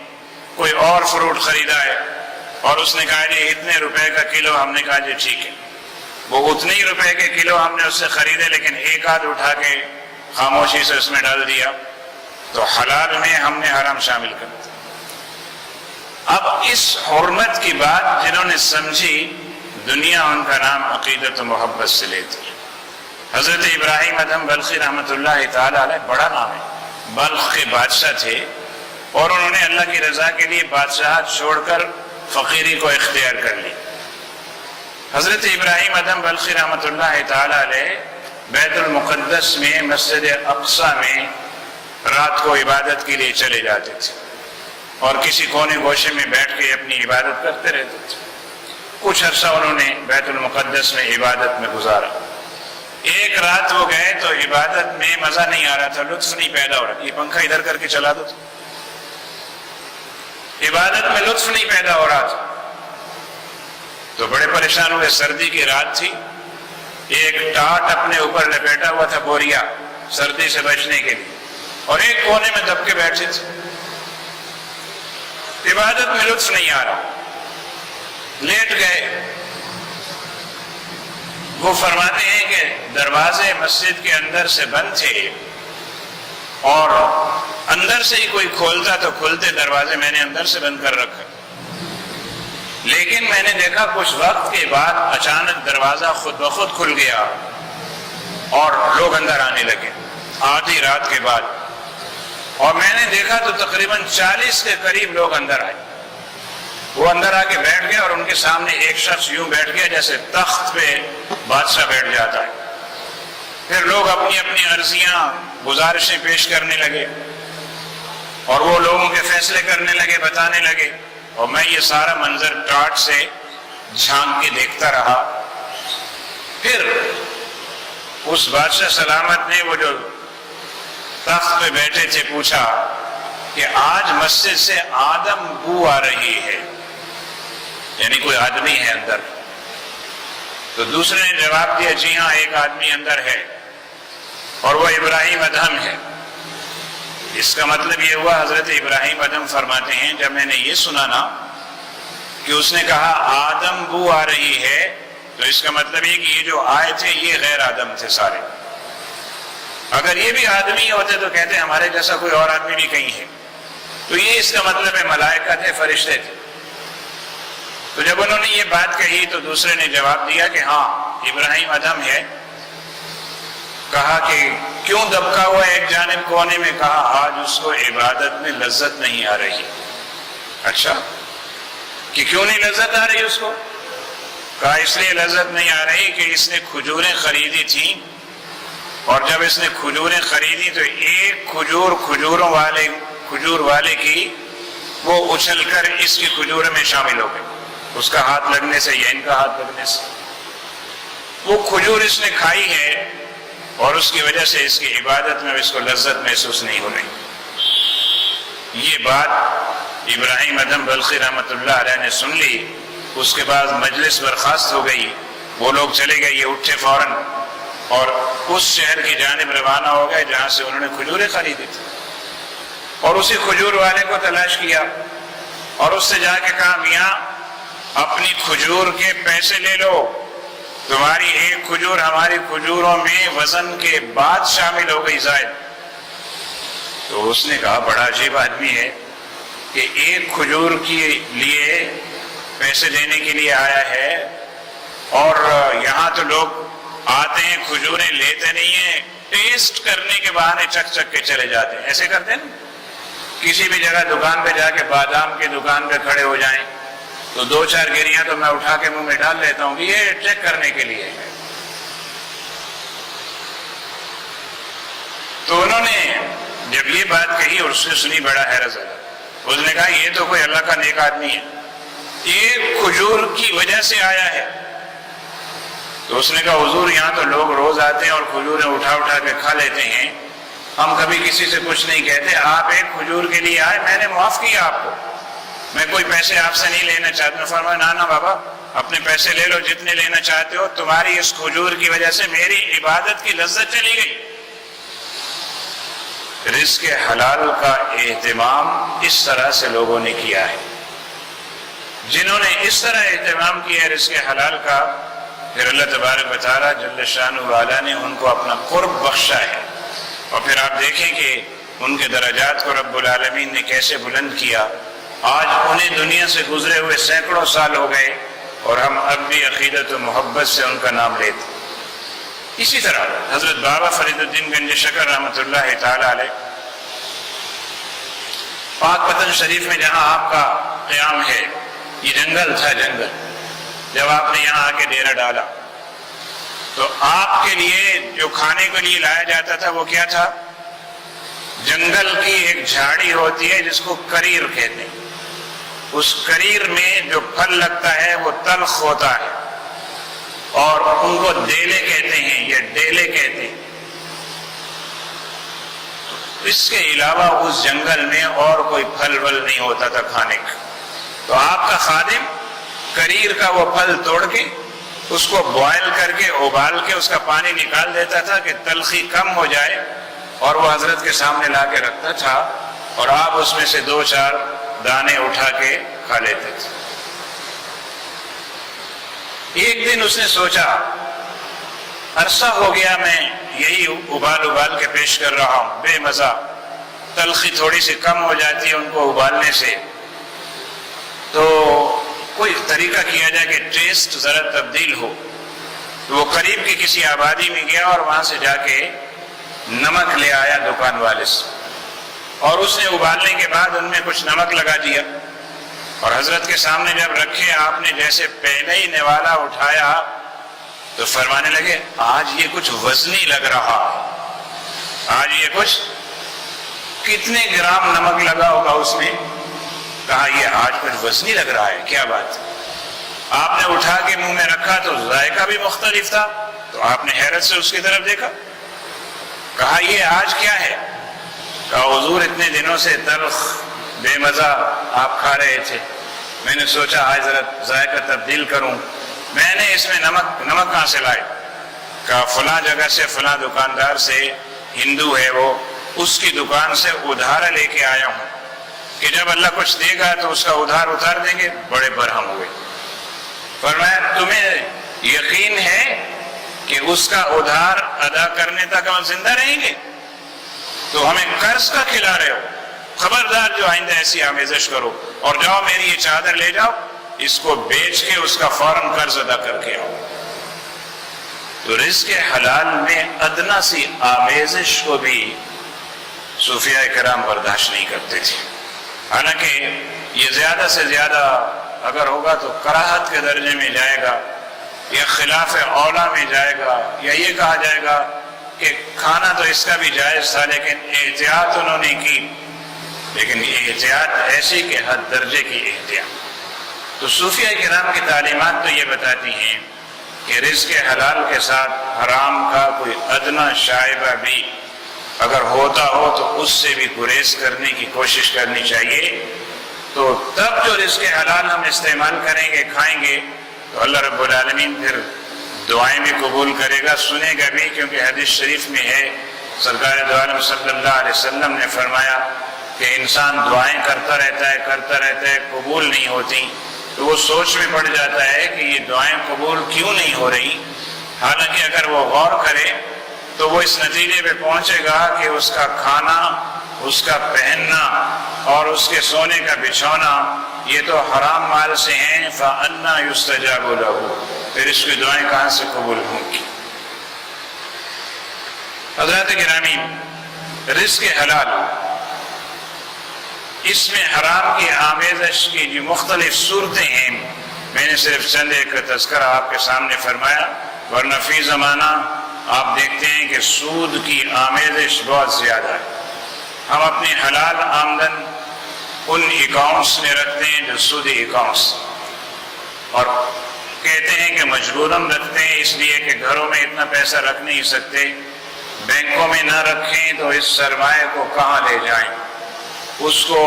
کوئی اور فروٹ خریدا ہے اور اس نے کہا جی اتنے روپے کا کلو، ہم نے کہا جی ٹھیک ہے، وہ اتنے ہی روپے کے کلو ہم نے اس سے خریدے لیکن ایک آدھ اٹھا کے خاموشی سے اس میں ڈال دیا، تو حلال میں ہم نے حرام شامل کر دیا۔ اب اس حرمت کی بات جنہوں نے سمجھی، دنیا ان کا نام عقیدت و محبت سے لیتی ہے۔ حضرت ابراہیم ادھم بلخی رحمۃ اللہ تعالی علیہ، بڑا نام ہے، بلخ کے بادشاہ تھے اور انہوں نے اللہ کی رضا کے لیے بادشاہت چھوڑ کر فقیری کو اختیار کر لی۔ حضرت ابراہیم ادھم بلخی رحمۃ اللہ تعالی علیہ بیت المقدس میں، مسجد اقصی میں رات کو عبادت کے لیے چلے جاتے تھے اور کسی کونے گوشے میں بیٹھ کے اپنی عبادت کرتے رہتے تھے۔ کچھ عرصہ انہوں نے بیت المقدس میں عبادت میں گزارا۔ ایک رات وہ گئے تو عبادت میں مزہ نہیں آ رہا تھا، لطف نہیں پیدا ہو رہا، یہ پنکھا ادھر کر کے چلا دو، عبادت میں لطف نہیں پیدا ہو رہا تھا، تو بڑے پریشان ہوئے۔ سردی کی رات تھی، ایک ٹاٹ اپنے اوپر لپیٹا ہوا تھا بوریا سردی سے بچنے کے لیے، اور ایک کونے میں دب کے بیٹھے تھے، عبادت میں لطف نہیں آ رہا، لیٹ گئے۔ وہ فرماتے ہیں کہ دروازے مسجد کے اندر سے بند تھے، اور اندر سے ہی کوئی کھولتا تو کھلتے دروازے میں نے اندر سے بند کر رکھا، لیکن میں نے دیکھا کچھ وقت کے بعد اچانک دروازہ خود بخود کھل گیا اور لوگ اندر آنے لگے آدھی رات کے بعد، اور میں نے دیکھا تو تقریباً 40 کے قریب لوگ اندر آئے۔ وہ اندر آ کے بیٹھ گئے اور ان کے سامنے ایک شخص یوں بیٹھ گیا جیسے تخت پہ بادشاہ بیٹھ جاتا ہے۔ پھر لوگ اپنی اپنی عرضیاں گزارشیں پیش کرنے لگے، اور وہ لوگوں کے فیصلے کرنے لگے، بتانے لگے، اور میں یہ سارا منظر ٹاٹ سے جھانک کے دیکھتا رہا۔ پھر اس بادشاہ سلامت نے وہ جو تخت پہ بیٹھے تھے پوچھا کہ آج مسجد سے آدم بو آ رہی ہے، یعنی کوئی آدمی ہے اندر؟ تو دوسرے نے جواب دیا جی ہاں ایک آدمی اندر ہے، اور وہ ابراہیم ادھم ہے۔ اس کا مطلب یہ ہوا، حضرت ابراہیم ادھم فرماتے ہیں جب میں نے یہ سنا نا کہ اس نے کہا آدم بو آ رہی ہے، تو اس کا مطلب یہ کہ یہ جو آئے تھے یہ غیر آدم تھے سارے، اگر یہ بھی آدمی ہوتے تو کہتے ہمارے جیسا کوئی اور آدمی بھی کہیں ہے، تو یہ اس کا مطلب ہے ملائکہ تھے، فرشتے تھے۔ تو جب انہوں نے یہ بات کہی تو دوسرے نے جواب دیا کہ ہاں ابراہیم ادھم ہے۔ کہا کہ کیوں دبکا ہوا ایک جانب کونے میں؟ کہا آج اس کو عبادت میں لذت نہیں آ رہی۔ اچھا، کہ کیوں نہیں لذت آ رہی اس کو؟ کہا اس لیے لذت نہیں آ رہی کہ اس نے کھجوریں خریدی تھیں، اور جب اس نے کھجوریں خریدی تو ایک کھجور والے کی وہ اچھل کر اس کی کھجور میں شامل ہو گئی، اس کا ہاتھ لگنے سے یا ان کا ہاتھ لگنے سے۔ وہ کھجور اس نے کھائی ہے، اور اس کی وجہ سے اس کی عبادت میں اس کو لذت محسوس نہیں ہو رہی۔ یہ بات ابراہیم ادھم بلخی رحمۃ اللہ علیہ نے سن لی، اس کے بعد مجلس برخاست ہو گئی، وہ لوگ چلے گئے، یہ اٹھے فوراً اور اس شہر کی جانب روانہ ہو گئے جہاں سے انہوں نے کھجوریں خریدی تھی، اور اسی کھجور والے کو تلاش کیا اور اس سے جا کے کہا میاں اپنی کھجور کے پیسے لے لو، تمہاری ایک کھجور ہماری کھجوروں میں وزن کے بعد شامل ہو گئی زائد۔ تو اس نے کہا بڑا عجیب آدمی ہے کہ ایک کھجور کے لیے پیسے دینے کے لیے آیا ہے، اور یہاں تو لوگ آتے ہیں کھجوریں لیتے نہیں ہیں، ٹیسٹ کرنے کے بہانے چک چک کے چلے جاتے ہیں۔ ایسے کرتے ہیں نا، کسی بھی جگہ دکان پہ جا کے بادام کی دکان پہ کھڑے ہو جائیں تو 2-4 گریاں تو میں اٹھا کے منہ میں ڈال لیتا ہوں، یہ چیک کرنے کے لیے ہے۔ تو انہوں نے جب یہ بات کہی اور اس نے سنی بڑا حیرت زدہ، اس نے کہا یہ تو کوئی اللہ کا نیک آدمی ہے، ایک کھجور کی وجہ سے آیا ہے۔ تو اس نے کہا حضور یہاں تو لوگ روز آتے ہیں اور کھجوریں اٹھا اٹھا کے کھا لیتے ہیں، ہم کبھی کسی سے کچھ نہیں کہتے، آپ ایک کھجور کے لیے آئے، میں نے معاف کیا آپ کو، میں کوئی پیسے آپ سے نہیں لینا چاہتا۔ فرمایا نا بابا اپنے پیسے لے لو جتنے لینا چاہتے ہو، تمہاری اس کھجور کی وجہ سے میری عبادت کی لذت چلی گئی۔ رزق حلال کا اہتمام اس طرح سے لوگوں نے کیا ہے، جنہوں نے اس طرح اہتمام کیا ہے رزق حلال کا، پھر اللہ تبارک و تعالیٰ جل شانہ وعلا نے ان کو اپنا قرب بخشا ہے، اور پھر آپ دیکھیں کہ ان کے درجات کو رب العالمین نے کیسے بلند کیا۔ آج انہیں دنیا سے گزرے ہوئے سینکڑوں سال ہو گئے اور ہم اب بھی عقیدت و محبت سے ان کا نام لیتے۔ اسی طرح حضرت بابا فرید الدین گنج شکر رحمۃ اللہ تعالی علیہ، پاک وطن شریف میں جہاں آپ کا قیام ہے، یہ جنگل تھا، جنگل جب آپ نے یہاں آ کے ڈیرا ڈالا تو آپ کے لیے جو کھانے کے لیے لایا جاتا تھا وہ کیا تھا؟ جنگل کی ایک جھاڑی ہوتی ہے جس کو کریر کہتے ہیں، اس کریر میں جو پھل لگتا ہے وہ تلخ ہوتا ہے، اور ان کو دیلے کہتے ہیں یا ڈیلے کہتے ہیں۔ اس کے علاوہ اس جنگل میں اور کوئی پھل ول نہیں ہوتا تھا کھانے کا، تو آپ کا خادم کریر کا وہ پھل توڑ کے اس کو بوائل کر کے ابال کے اس کا پانی نکال دیتا تھا کہ تلخی کم ہو جائے، اور وہ حضرت کے سامنے لا کے رکھتا تھا، اور آپ اس میں سے 2-4 دانے اٹھا کے کھا لیتے تھے۔ ایک دن اس نے سوچا عرصہ ہو گیا میں یہی ابال کے پیش کر رہا ہوں، بے مزہ، تلخی تھوڑی سی کم ہو جاتی ہے ان کو ابالنے سے، تو کوئی طریقہ کیا جائے کہ ٹیسٹ ذرا تبدیل ہو۔ تو وہ قریب کی کسی آبادی میں گیا اور وہاں سے جا کے نمک لے آیا دکان والے سے، اور اس نے ابالنے کے بعد ان میں کچھ نمک لگا دیا، اور حضرت کے سامنے جب رکھے آپ نے جیسے پہلے ہی نوالا اٹھایا تو فرمانے لگے آج یہ کچھ وزنی لگ رہا، آج یہ کچھ کتنے گرام نمک لگا ہوگا اس میں؟ کہا یہ آج کچھ وزنی لگ رہا ہے، کیا بات ہے؟ آپ نے اٹھا کے منہ میں رکھا تو ذائقہ بھی مختلف تھا، تو آپ نے حیرت سے اس کی طرف دیکھا، کہا یہ آج کیا ہے؟ کہا حضور اتنے دنوں سے تلخ بے مزہ آپ کھا رہے تھے، میں نے سوچا آج ذرا ذائقہ تبدیل کروں، میں نے اس میں نمک کہاں سے لائے؟ کہا فلاں جگہ سے، فلاں دکاندار سے، ہندو ہے وہ، اس کی دکان سے ادھار لے کے آیا ہوں کہ جب اللہ کچھ دے گا تو اس کا ادھار اتار دیں گے۔ بڑے برہم ہوئے، فرمایا تمہیں یقین ہے کہ اس کا ادھار ادا کرنے تک ہم زندہ رہیں گے؟ تو ہمیں قرض کا کھلا رہے ہو، خبردار جو آئندہ ایسی آمیزش کرو، اور جاؤ میری یہ چادر لے جاؤ، اس کو بیچ کے اس کا فوراً قرض ادا کر کے آؤ۔ تو رزق حلال میں ادنا سی آمیزش کو بھی صوفیاء کرام برداشت نہیں کرتے تھے، حالانکہ یہ زیادہ سے زیادہ اگر ہوگا تو کراہت کے درجے میں جائے گا، یا خلاف اولا میں جائے گا، یا یہ کہا جائے گا کہ کھانا تو اس کا بھی جائز تھا لیکن احتیاط انہوں نے کی، لیکن یہ احتیاط ایسی کہ حد درجے کی احتیاط۔ تو صوفیاء کرام کی تعلیمات تو یہ بتاتی ہیں کہ رزق حلال کے ساتھ حرام کا کوئی ادنا شائبہ بھی اگر ہوتا ہو تو اس سے بھی گریز کرنے کی کوشش کرنی چاہیے۔ تو تب جو رزق حلال ہم استعمال کریں گے، کھائیں گے، تو اللہ رب العالمین پھر دعائیں بھی قبول کرے گا، سنے گا بھی، کیونکہ حدیث شریف میں ہے سرکار دو عالم صلی اللہ علیہ وسلم نے فرمایا کہ انسان دعائیں کرتا رہتا ہے، قبول نہیں ہوتی، تو وہ سوچ میں پڑ جاتا ہے کہ یہ دعائیں قبول کیوں نہیں ہو رہی، حالانکہ اگر وہ غور کرے تو وہ اس نتیجے پہ پہنچے گا کہ اس کا کھانا، اس کا پہننا اور اس کے سونے کا بچھونا یہ تو حرام مال سے ہیں، فَأَنَّا يُسْتَجَابُ لَهُ، پھر اس کی دعائیں کہاں سے قبول ہوں گی؟ حضرات گرامی، رزق حلال، اس میں حرام کی آمیزش کی جو مختلف صورتیں ہیں، میں نے صرف چند ایک کا تذکرہ آپ کے سامنے فرمایا، ورنہ فی زمانہ آپ دیکھتے ہیں کہ سود کی آمیزش بہت زیادہ ہے۔ ہم اپنی حلال آمدن ان اکاؤنٹس میں رکھتے ہیں جو سودی اکاؤنٹس، اور کہتے ہیں کہ مجبوراً رکھتے ہیں اس لیے کہ گھروں میں اتنا پیسہ رکھ نہیں سکتے، بینکوں میں نہ رکھیں تو اس سرمایہ کو کہاں لے جائیں، اس کو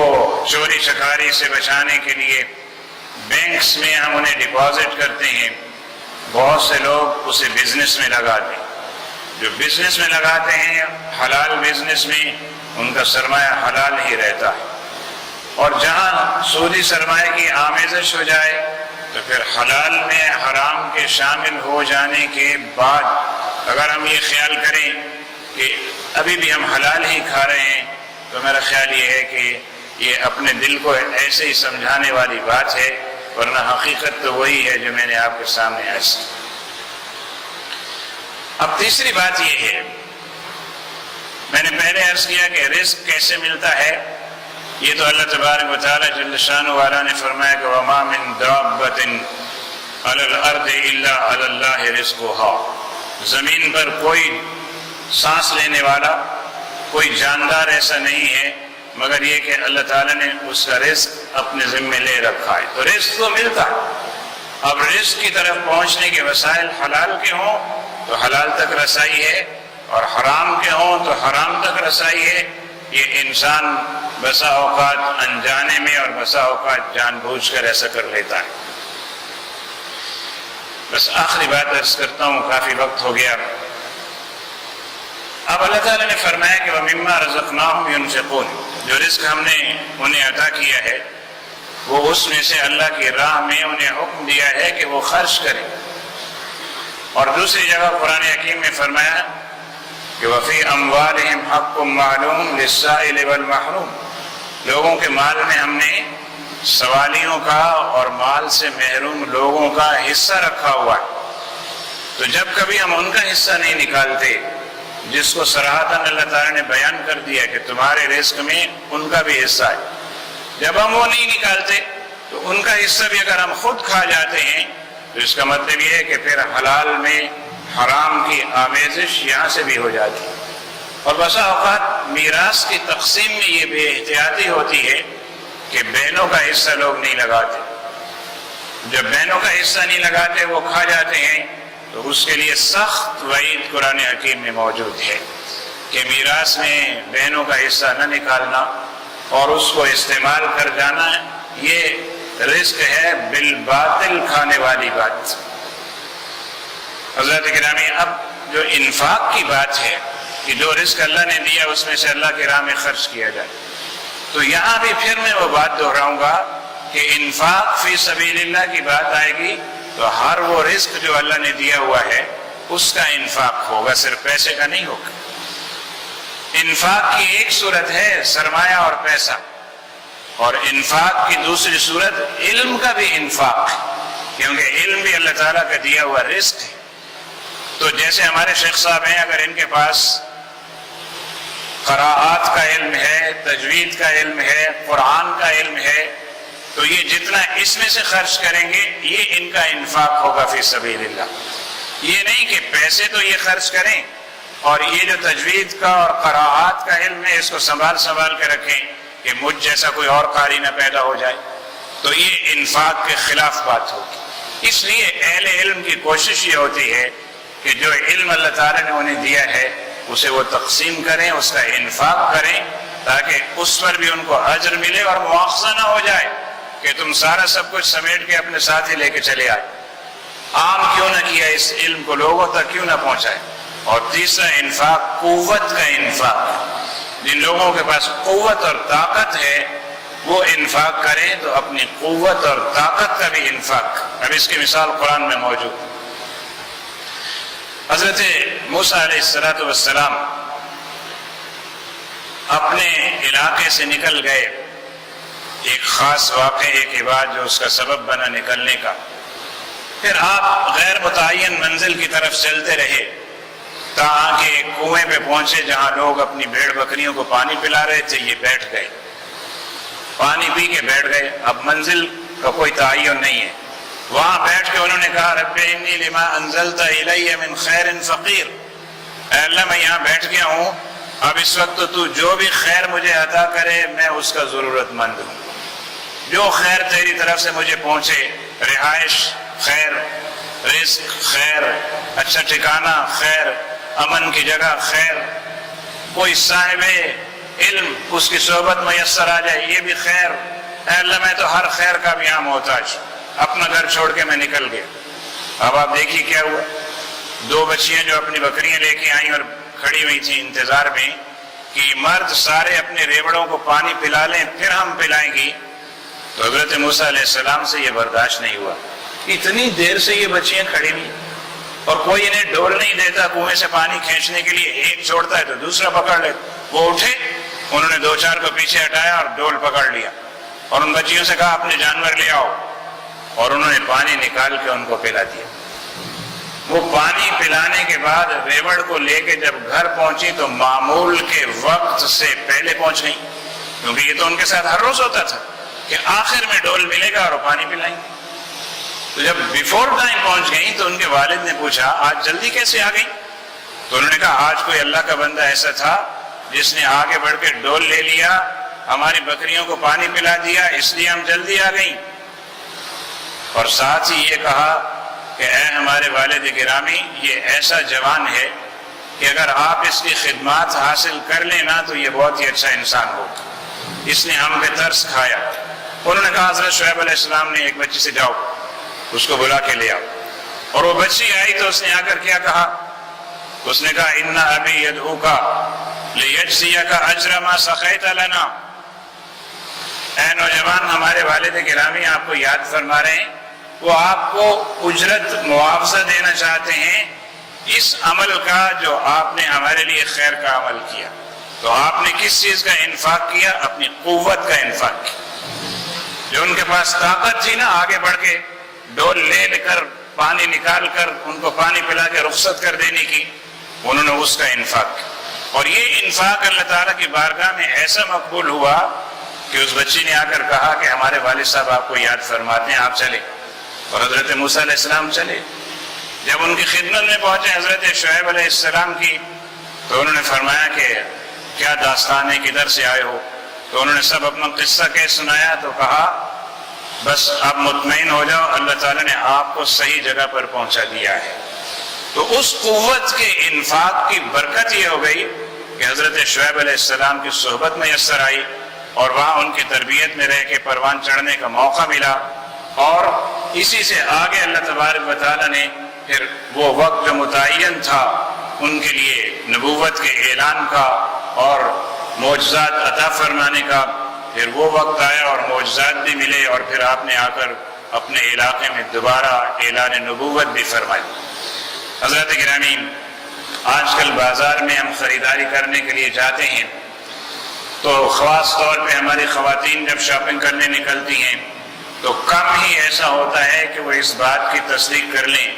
چوری چکاری سے بچانے کے لیے بینکس میں ہم انہیں ڈپازٹ کرتے ہیں۔ بہت سے لوگ اسے بزنس میں لگاتے ہیں، جو بزنس میں لگاتے ہیں حلال بزنس میں ان کا سرمایہ حلال ہی رہتا ہے، اور جہاں سودی سرمایہ کی آمیزش ہو جائے تو پھر حلال میں حرام کے شامل ہو جانے کے بعد اگر ہم یہ خیال کریں کہ ابھی بھی ہم حلال ہی کھا رہے ہیں، تو میرا خیال یہ ہے کہ یہ اپنے دل کو ایسے ہی سمجھانے والی بات ہے، ورنہ حقیقت تو وہی ہے جو میں نے آپ کے سامنے عرض کی۔ اب تیسری بات یہ ہے، میں نے پہلے عرض کیا کہ رزق کیسے ملتا ہے، یہ تو اللہ تبارک و تعالی جل شانہ والا نے فرمایا کہ وَمَا مِن دَابَّةٍ عَلَى الْأَرْضِ إِلَّا عَلَى اللَّهِ رِزْقُهَا، زمین پر کوئی سانس لینے والا، کوئی جاندار ایسا نہیں ہے مگر یہ کہ اللہ تعالیٰ نے اس کا رزق اپنے ذمہ لے رکھا ہے۔ تو رزق تو ملتا ہے، اب رزق کی طرف پہنچنے کے وسائل حلال کے ہوں تو حلال تک رسائی ہے، اور حرام کے ہوں تو حرام تک رسائی ہے۔ یہ انسان بسا اوقات انجانے میں اور بسا اوقات جان بوجھ کر ایسا کر لیتا ہے۔ بس آخری بات عرض کرتا ہوں، کافی وقت ہو گیا۔ اب اللہ تعالیٰ نے فرمایا کہ وَمِمَّا رَزَقْنَاهُمْ يُنْفِقُونَ، جو رزق ہم نے انہیں عطا کیا ہے وہ اس میں سے اللہ کی راہ میں انہیں حکم دیا ہے کہ وہ خرچ کریں۔ اور دوسری جگہ قرآن حکیم میں فرمایا کہ وَفِي أَمْوَالِهِمْ حَقٌّ مَّعْلُومٌ لِلسَّائِلِ وَالْمَحْرُومِ، لوگوں کے مال میں ہم نے سوالیوں کا اور مال سے محروم لوگوں کا حصہ رکھا ہوا ہے۔ تو جب کبھی ہم ان کا حصہ نہیں نکالتے جس کو صراحتاً اللہ تعالیٰ نے بیان کر دیا کہ تمہارے رزق میں ان کا بھی حصہ ہے، جب ہم وہ نہیں نکالتے تو ان کا حصہ بھی اگر ہم خود کھا جاتے ہیں تو اس کا مطلب یہ ہے کہ پھر حلال میں حرام کی آمیزش یہاں سے بھی ہو جاتی ہے۔ اور بسا اوقات میراث کی تقسیم میں یہ بے احتیاطی ہوتی ہے کہ بہنوں کا حصہ لوگ نہیں لگاتے، جب بہنوں کا حصہ نہیں لگاتے وہ کھا جاتے ہیں تو اس کے لیے سخت وعید قرآن حکیم میں موجود ہے کہ میراث میں بہنوں کا حصہ نہ نکالنا اور اس کو استعمال کر جانا، یہ رزق ہے بالباطل کھانے والی بات۔ حضرت گرامی، اب جو انفاق کی بات ہے کہ جو رزق اللہ نے دیا اس میں سے اللہ کی راہ میں خرچ کیا جائے، تو یہاں بھی پھر میں وہ بات دہراؤں گا کہ انفاق فی سبیل اللہ کی بات آئے گی تو ہر وہ رزق جو اللہ نے دیا ہوا ہے اس کا انفاق ہوگا، صرف پیسے کا نہیں ہوگا۔ انفاق کی ایک صورت ہے سرمایہ اور پیسہ، اور انفاق کی دوسری صورت علم کا بھی انفاق، کیونکہ علم بھی اللہ تعالیٰ کا دیا ہوا رزق ہے۔ تو جیسے ہمارے شیخ صاحب ہیں، اگر ان کے پاس قراءات کا علم ہے، تجوید کا علم ہے، قرآن کا علم ہے، تو یہ جتنا اس میں سے خرچ کریں گے یہ ان کا انفاق ہوگا فی سبیل اللہ۔ یہ نہیں کہ پیسے تو یہ خرچ کریں اور یہ جو تجوید کا اور قراءات کا علم ہے اس کو سنبھال کے رکھیں کہ مجھ جیسا کوئی اور قاری نہ پیدا ہو جائے، تو یہ انفاق کے خلاف بات ہوگی۔ اس لیے اہل علم کی کوشش یہ ہوتی ہے کہ جو علم اللہ تعالیٰ نے انہیں دیا ہے اسے وہ تقسیم کریں، اس کا انفاق کریں، تاکہ اس پر بھی ان کو اجر ملے اور مواخذہ نہ ہو جائے کہ تم سارا سب کچھ سمیٹ کے اپنے ساتھ ہی لے کے چلے آئے، عام کیوں نہ کیا، اس علم کو لوگوں تک کیوں نہ پہنچائے۔ اور تیسرا انفاق قوت کا انفاق، جن لوگوں کے پاس قوت اور طاقت ہے وہ انفاق کریں تو اپنی قوت اور طاقت کا بھی انفاق۔ اب اس کی مثال قرآن میں موجود ہے۔ حضرت موسیٰ علیہ السلام اپنے علاقے سے نکل گئے، ایک خاص واقعہ، ایک عبادت جو اس کا سبب بنا نکلنے کا۔ پھر آپ غیر متعین منزل کی طرف چلتے رہے تاکہ کہ ایک کنویں پہ پہنچے جہاں لوگ اپنی بھیڑ بکریوں کو پانی پلا رہے تھے۔ یہ بیٹھ گئے، پانی پی کے بیٹھ گئے، اب منزل کا کوئی تعین نہیں ہے۔ وہاں بیٹھ کے انہوں نے کہا رب انی لما انزلت الی من خیر فقیر، اے اللہ میں یہاں بیٹھ گیا ہوں، اب اس وقت تو جو بھی خیر مجھے عطا کرے میں اس کا ضرورت مند ہوں، جو خیر تیری طرف سے مجھے پہنچے، رہائش خیر، رزق خیر، اچھا ٹھکانہ خیر، امن کی جگہ خیر، کوئی صاحب علم اس کی صحبت میسر آ جائے یہ بھی خیر، اے اللہ میں تو ہر خیر کا بھی یہاں محتاج، اپنا گھر چھوڑ کے میں نکل گیا۔ اب آپ دیکھیے کیا ہوا، دو بچیاں جو اپنی بکریاں لے کے آئیں اور کھڑی ہوئی تھیں انتظار میں کہ مرد سارے اپنے ریوڑوں کو پانی پلا لیں پھر ہم پلائیں گی، تو حضرت موسیٰ علیہ السلام سے یہ برداشت نہیں ہوا۔ اتنی دیر سے یہ بچیاں کھڑی ہوئی اور کوئی انہیں ڈول نہیں دیتا کنویں سے پانی کھینچنے کے لیے، ایک چھوڑتا ہے تو دوسرا پکڑ لیتا۔ وہ اٹھے، انہوں نے دو چار کو پیچھے ہٹایا اور ڈول پکڑ لیا اور ان بچیوں سے کہا اپنے جانور لے آؤ، اور انہوں نے پانی نکال کے ان کو پلا دیا۔ وہ پانی پلانے کے بعد ریوڑ کو لے کے جب گھر پہنچی تو معمول کے وقت سے پہلے پہنچ گئی، کیونکہ یہ تو ان کے ساتھ ہر روز ہوتا تھا کہ آخر میں ڈول ملے گا اور وہ پانی پلائیں گے۔ تو جب بیفور ٹائم پہنچ گئی تو ان کے والد نے پوچھا آج جلدی کیسے آ گئی؟ تو انہوں نے کہا آج کوئی اللہ کا بندہ ایسا تھا جس نے آگے بڑھ کے ڈول لے لیا، ہماری بکریوں کو پانی پلا دیا، اس لیے ہم جلدی آ گئیں۔ اور ساتھ ہی یہ کہا کہ اے ہمارے والد گرامی، یہ ایسا جوان ہے کہ اگر آپ اس کی خدمات حاصل کر لیں نا تو یہ بہت ہی اچھا انسان ہوگا، اس نے ہم پہ ترس کھایا۔ انہوں نے کہا حضرت شعیب علیہ السلام نے ایک بچی سے جاؤ اس کو بلا کے لے آؤ، اور وہ بچی آئی تو اس نے آ کر کیا کہا؟ اس نے کہا ان ابی یدعوک لیجزیک اجر ما سقیت لنا۔ اے نوجوان، ہمارے والد گرامی آپ کو یاد فرما رہے ہیں، وہ آپ کو اجرت معاوضہ دینا چاہتے ہیں اس عمل کا جو آپ نے ہمارے لیے خیر کا عمل کیا۔ تو آپ نے کس چیز کا انفاق کیا؟ اپنی قوت کا انفاق کیا۔ جو ان کے پاس طاقت تھی نا آگے بڑھ کے ڈول لے کر پانی نکال کر ان کو پانی پلا کے رخصت کر دینے کی، انہوں نے اس کا انفاق کیا۔ اور یہ انفاق اللہ تعالیٰ کی بارگاہ میں ایسا مقبول ہوا کہ اس بچی نے آ کر کہا کہ ہمارے والد صاحب آپ کو یاد فرماتے ہیں، آپ چلے۔ اور حضرت موسیٰ علیہ السلام چلے۔ جب ان کی خدمت میں پہنچے حضرت شعیب علیہ السلام کی، تو انہوں نے فرمایا کہ کیا داستان ہے، کدھر سے آئے ہو؟ تو انہوں نے سب اپنا قصہ کہہ سنایا، تو کہا بس آپ مطمئن ہو جاؤ، اللہ تعالیٰ نے آپ کو صحیح جگہ پر پہنچا دیا ہے۔ تو اس قوت کے انفاق کی برکت یہ ہو گئی کہ حضرت شعیب علیہ السلام کی صحبت میسر آئی، اور وہاں ان کی تربیت میں رہ کے پروان چڑھنے کا موقع ملا، اور اسی سے آگے اللہ تبارک و تعالیٰ نے پھر وہ وقت جو متعین تھا ان کے لیے نبوت کے اعلان کا اور معجزات عطا فرمانے کا، پھر وہ وقت آیا اور معجزات بھی ملے، اور پھر آپ نے آ کر اپنے علاقے میں دوبارہ اعلان نبوت بھی فرمائی۔ حضرت گرامی، آج کل بازار میں ہم خریداری کرنے کے لیے جاتے ہیں تو خاص طور پہ ہماری خواتین جب شاپنگ کرنے نکلتی ہیں تو کم ہی ایسا ہوتا ہے کہ وہ اس بات کی تصدیق کر لیں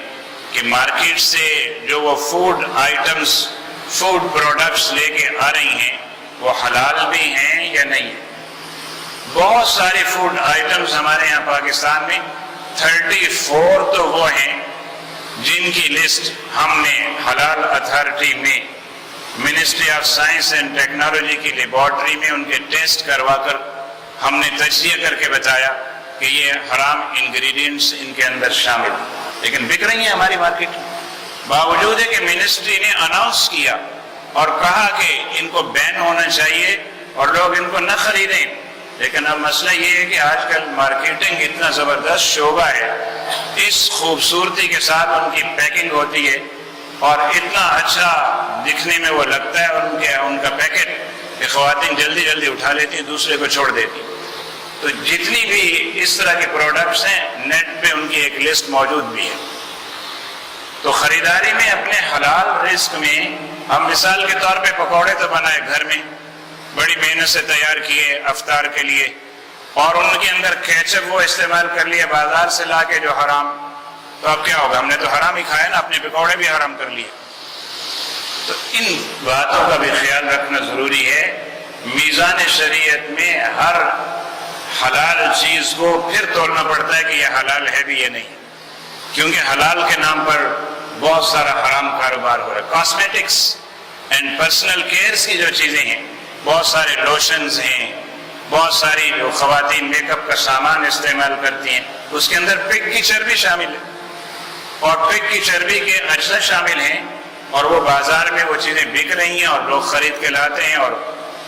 کہ مارکیٹ سے جو وہ فوڈ آئٹمز، فوڈ پروڈکٹس لے کے آ رہی ہیں وہ حلال بھی ہیں یا نہیں۔ بہت سارے فوڈ آئٹمز ہمارے یہاں پاکستان میں 34 تو وہ ہیں جن کی لسٹ ہم نے حلال اتھارٹی میں ministry of science and technology کی لیبارٹری میں ان کے ٹیسٹ کروا کر ہم نے تجزیہ کر کے بتایا کہ یہ حرام انگریڈینٹس ان کے اندر شامل ہیں، لیکن بک رہی ہیں ہماری مارکیٹ میں، باوجود ہے کہ منسٹری نے اناؤنس کیا اور کہا کہ ان کو بین ہونا چاہیے اور لوگ ان کو نہ خریدیں۔ لیکن اب مسئلہ یہ ہے کہ آج کل مارکیٹنگ اتنا زبردست شعبہ ہے، اس خوبصورتی کے ساتھ ان کی پیکنگ ہوتی ہے اور اتنا اچھا دکھنے میں وہ لگتا ہے ان کا پیکٹ کہ خواتین جلدی جلدی اٹھا لیتی ہیں، دوسرے کو چھوڑ دیتی۔ تو جتنی بھی اس طرح کے پروڈکٹس ہیں نیٹ پہ ان کی ایک لسٹ موجود بھی ہے۔ تو خریداری میں اپنے حلال رزق میں ہم مثال کے طور پہ پکوڑے تو بنائے گھر میں، بڑی محنت سے تیار کیے افطار کے لیے، اور ان کے اندر کیچپ وہ استعمال کر لیا بازار سے لا کے جو حرام، تو اب کیا ہوگا؟ ہم نے تو حرام ہی کھایا نا، اپنے پکوڑے بھی حرام کر لیے۔ تو ان باتوں کا بھی خیال رکھنا ضروری ہے۔ میزان شریعت میں ہر حلال چیز کو پھر تولنا پڑتا ہے کہ یہ حلال ہے بھی یا نہیں، کیونکہ حلال کے نام پر بہت سارا حرام کاروبار ہو رہا ہے۔ کاسمیٹکس اینڈ پرسنل کیئرز کی جو چیزیں ہیں، بہت سارے لوشنز ہیں، بہت ساری جو خواتین میک اپ کا سامان استعمال کرتی ہیں، اس کے اندر پگ کی چربی شامل ہے اور پگ کی چربی کے اجزاء شامل ہیں، اور وہ بازار میں وہ چیزیں بک رہی ہیں اور لوگ خرید کے لاتے ہیں اور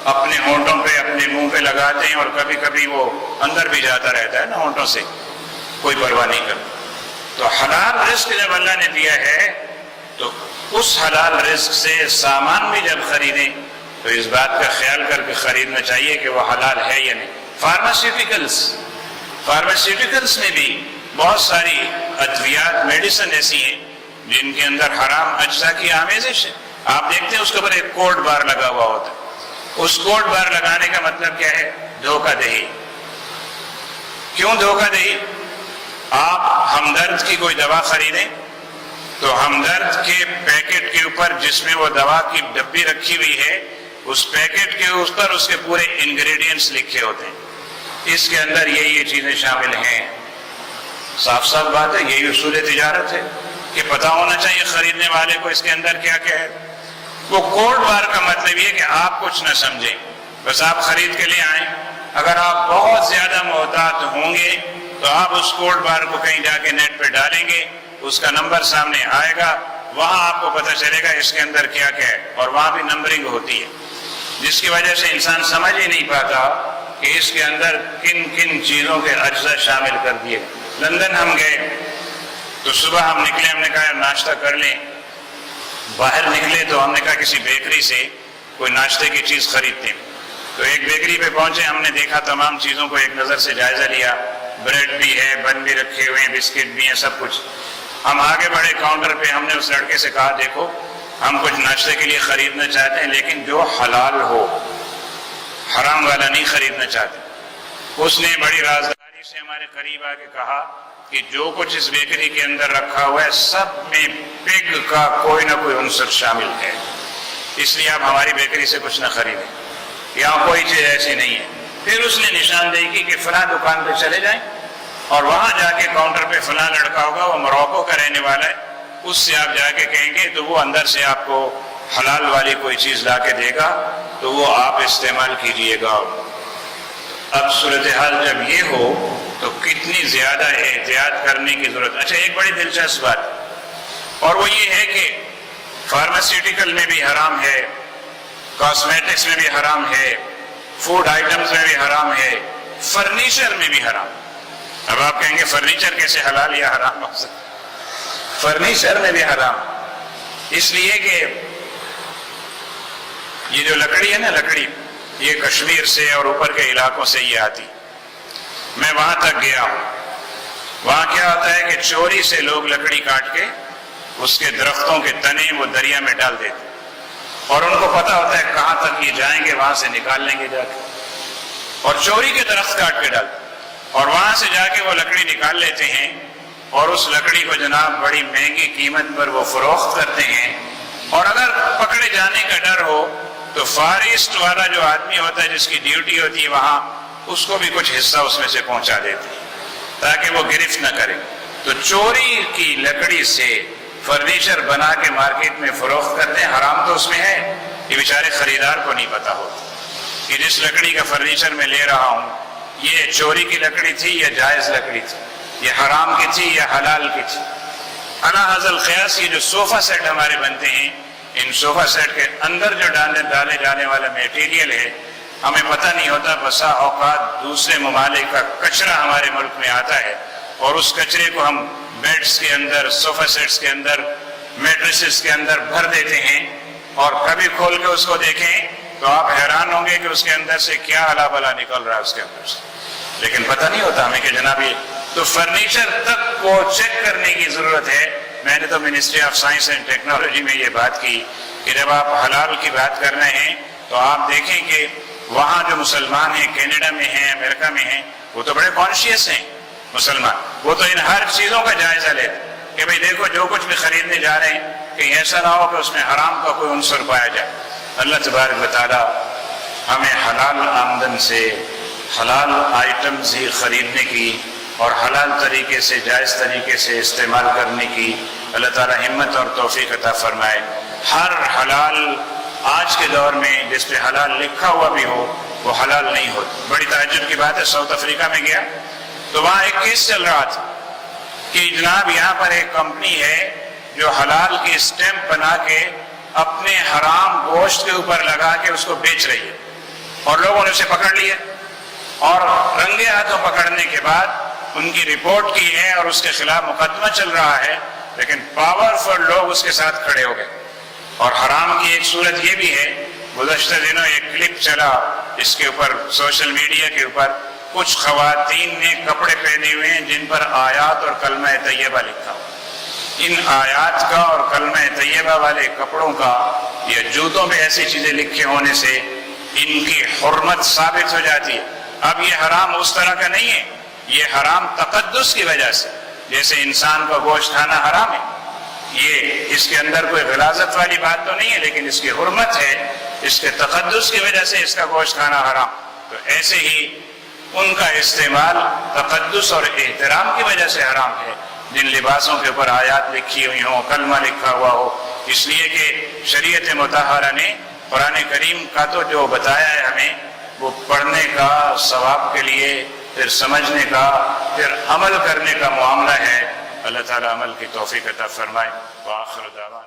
اپنے ہونٹوں پہ اپنے منہ پہ لگاتے ہیں، اور کبھی کبھی وہ اندر بھی جاتا رہتا ہے نا ہونٹوں سے، کوئی پرواہ نہیں کرتا۔ تو حلال رزق جب اللہ نے دیا ہے تو اس حلال رزق سے سامان بھی جب خریدیں تو اس بات کا خیال کر کے خریدنا چاہیے کہ وہ حلال ہے یا نہیں۔ فارماسیوٹیکلس میں بھی بہت ساری ادویات، میڈیسن ایسی ہیں جن کے اندر حرام اجزاء کی آمیزش ہے۔ آپ دیکھتے ہیں اس کے اوپر ایک کوڈ بار لگا ہوا ہوتا ہے۔ اس کوڈ بار لگانے کا مطلب کیا ہے؟ دھوکہ دہی۔ کیوں دھوکہ دہی؟ آپ ہمدرد کی کوئی دوا خریدیں تو ہمدرد کے پیکٹ کے اوپر جس میں وہ دوا کی ڈبی رکھی ہوئی ہے، اس پیکٹ کے اوپر اس کے پورے انگریڈینٹس لکھے ہوتے ہیں، اس کے اندر یہ چیزیں شامل ہیں۔ صاف صاف بات ہے، یہی اصول تجارت ہے کہ پتہ ہونا چاہیے خریدنے والے کو اس کے اندر کیا کیا ہے۔ وہ کوڈ بار کا مطلب یہ کہ آپ کچھ نہ سمجھیں، بس آپ خرید کے لے آئیں۔ اگر آپ بہت زیادہ محتاط ہوں گے تو آپ اس کوڈ بار کو کہیں جا کے نیٹ پہ ڈالیں گے، اس کا نمبر سامنے آئے گا، وہاں آپ کو پتہ چلے گا اس کے اندر کیا کیا ہے، اور وہاں بھی نمبرنگ ہوتی ہے، جس کی وجہ سے انسان سمجھ ہی نہیں پاتا کہ اس کے اندر کن کن چیزوں کے اجزاء شامل کر دیے۔ لندن ہم گئے تو صبح ہم نکلے، ہم نے کہا ناشتہ کر لیں، باہر نکلے تو ہم نے کہا کسی بیکری سے کوئی ناشتے کی چیز خریدتے ہیں، تو ایک بیکری پہ پہنچے، ہم نے دیکھا تمام چیزوں کو ایک نظر سے جائزہ لیا، بریڈ بھی ہے، بن بھی رکھے ہوئے ہیں، بسکٹ بھی ہیں، سب کچھ۔ ہم آگے بڑھے کاؤنٹر پہ، ہم نے اس لڑکے سے کہا دیکھو ہم کچھ ناشتے کے لیے خریدنا چاہتے ہیں لیکن جو حلال ہو، حرام والا نہیں خریدنا چاہتے۔ اس نے بڑی رازداری سے ہمارے قریب آ کے کہا کہ جو کچھ اس بیکری کے اندر رکھا ہوا ہے سب میں پگ کا کوئی نہ کوئی عنصر شامل ہے، اس لیے آپ ہماری بیکری سے کچھ نہ خریدیں، یہاں کوئی چیز ایسی نہیں ہے۔ پھر اس نے نشاندہی کی کہ فلاں دکان پہ چلے جائیں اور وہاں جا کے کاؤنٹر پہ فلاں لڑکا ہوگا، وہ موروکو کا رہنے والا ہے، اس سے آپ جا کے کہیں گے تو وہ اندر سے آپ کو حلال والی کوئی چیز لا کے دے گا، تو وہ آپ استعمال کیجئے گا۔ اب صورتحال جب یہ ہو تو کتنی زیادہ احتیاط کرنے کی ضرورت۔ اچھا، ایک بڑی دلچسپ بات اور وہ یہ ہے کہ فارماسیوٹیکل میں بھی حرام ہے، کاسمیٹکس میں بھی حرام ہے، فوڈ آئٹمز میں بھی حرام ہے، فرنیچر میں بھی حرام۔ اب آپ کہیں گے فرنیچر کیسے حلال یا حرام ہو سکتا؟ فرنیچر میں بھی حرام، اس لیے کہ یہ جو لکڑی ہے نا، لکڑی یہ کشمیر سے اور اوپر کے علاقوں سے یہ آتی۔ میں وہاں تک گیا ہوں، وہاں کیا ہوتا ہے کہ چوری سے لوگ لکڑی کاٹ کے اس کے درختوں کے تنے وہ دریا میں ڈال دیتے، اور ان کو پتا ہوتا ہے کہاں تک یہ جائیں گے، وہاں سے نکال لیں گے جا کے، اور چوری کے درخت کاٹ کے ڈالتے، اور وہاں سے جا کے وہ لکڑی نکال لیتے ہیں اور اس لکڑی کو جناب بڑی مہنگی قیمت پر وہ فروخت کرتے ہیں، اور اگر پکڑے جانے کا ڈر ہو تو فارسٹ والا جو آدمی ہوتا ہے جس کی ڈیوٹی ہوتی ہے وہاں، اس کو بھی کچھ حصہ اس میں سے پہنچا دیتے ہیں تاکہ وہ گرفت نہ کرے۔ تو چوری کی لکڑی سے فرنیچر بنا کے مارکیٹ میں فروخت کرتے ہیں، حرام تو اس میں ہے، یہ بیچارے خریدار کو نہیں پتا ہوتا کہ جس لکڑی کا فرنیچر میں لے رہا ہوں یہ چوری کی لکڑی تھی یا جائز لکڑی تھی، یہ حرام کی تھی یا حلال کی تھی۔ علی ھذا القیاس یہ جو صوفہ سیٹ ہمارے بنتے ہیں، ان صوفہ سیٹ کے اندر جو ڈالے جانے والا میٹیریل ہے ہمیں پتہ نہیں ہوتا، بسا اوقات دوسرے ممالک کا کچرا ہمارے ملک میں آتا ہے اور اس کچرے کو ہم بیڈز کے اندر، صوفہ سیٹس کے اندر، میٹریسز کے اندر بھر دیتے ہیں، اور کبھی کھول کے اس کو دیکھیں تو آپ حیران ہوں گے کہ اس کے اندر سے کیا الا بلا نکل رہا ہے اس کے اندر سے، لیکن پتہ نہیں ہوتا ہمیں کہ جناب یہ تو فرنیچر تک کو چیک کرنے کی ضرورت ہے۔ میں نے تو ministry of science and technology میں یہ بات کی کہ جب آپ حلال کی بات کر رہے ہیں تو آپ دیکھیں کہ وہاں جو مسلمان ہیں، کینیڈا میں ہیں، امریکہ میں ہیں، وہ تو بڑے کانشیس ہیں مسلمان، وہ تو ان ہر چیزوں کا جائزہ لیتے کہ بھئی دیکھو جو کچھ بھی خریدنے جا رہے ہیں کہیں ایسا نہ ہو کہ اس میں حرام کا کوئی عنصر پایا جائے۔ اللہ تبارک و تعالی ہمیں حلال آمدن سے حلال آئٹمز ہی خریدنے کی اور حلال طریقے سے، جائز طریقے سے استعمال کرنے کی اللہ تعالی ہمت اور توفیق عطا فرمائے۔ ہر حلال آج کے دور میں جس پہ حلال لکھا ہوا بھی ہو وہ حلال نہیں ہوتا۔ بڑی تعجب کی بات ہے، ساؤتھ افریقہ میں گیا تو وہاں ایک کیس چل رہا تھا کہ جناب یہاں پر ایک کمپنی ہے جو حلال کی اسٹیمپ بنا کے اپنے حرام گوشت کے اوپر لگا کے اس کو بیچ رہی ہے، اور لوگوں نے اسے پکڑ لیا اور رنگے ہاتھوں پکڑنے کے بعد ان کی رپورٹ کی ہے اور اس کے خلاف مقدمہ چل رہا ہے، لیکن پاورفل لوگ اس کے ساتھ کھڑے ہو گئے۔ اور حرام کی ایک صورت یہ بھی ہے، گزشتہ دنوں ایک کلپ چلا اس کے اوپر سوشل میڈیا کے اوپر، کچھ خواتین نے کپڑے پہنے ہوئے ہیں جن پر آیات اور کلمہ طیبہ لکھا ہوا۔ ان آیات کا اور کلمہ طیبہ والے کپڑوں کا یا جوتوں پہ ایسی چیزیں لکھے ہونے سے ان کی حرمت ثابت ہو جاتی ہے۔ اب یہ حرام اس طرح کا نہیں ہے، یہ حرام تقدس کی وجہ سے، جیسے انسان کا گوشت کھانا حرام ہے، یہ اس کے اندر کوئی غلاظت والی بات تو نہیں ہے، لیکن اس کی حرمت ہے، اس کے تقدس کی وجہ سے اس کا گوشت کھانا حرام۔ تو ایسے ہی ان کا استعمال تقدس اور احترام کی وجہ سے حرام ہے، جن لباسوں کے اوپر آیات لکھی ہوئی ہوں، کلمہ لکھا ہوا ہو، اس لیے کہ شریعت مطہرہ نے قرآن کریم کا تو جو بتایا ہے ہمیں وہ پڑھنے کا، ثواب کے لیے پھر سمجھنے کا، پھر عمل کرنے کا معاملہ ہے۔ اللہ تعالیٰ عمل کی توفیق عطا فرمائے۔ وآخر دعوانا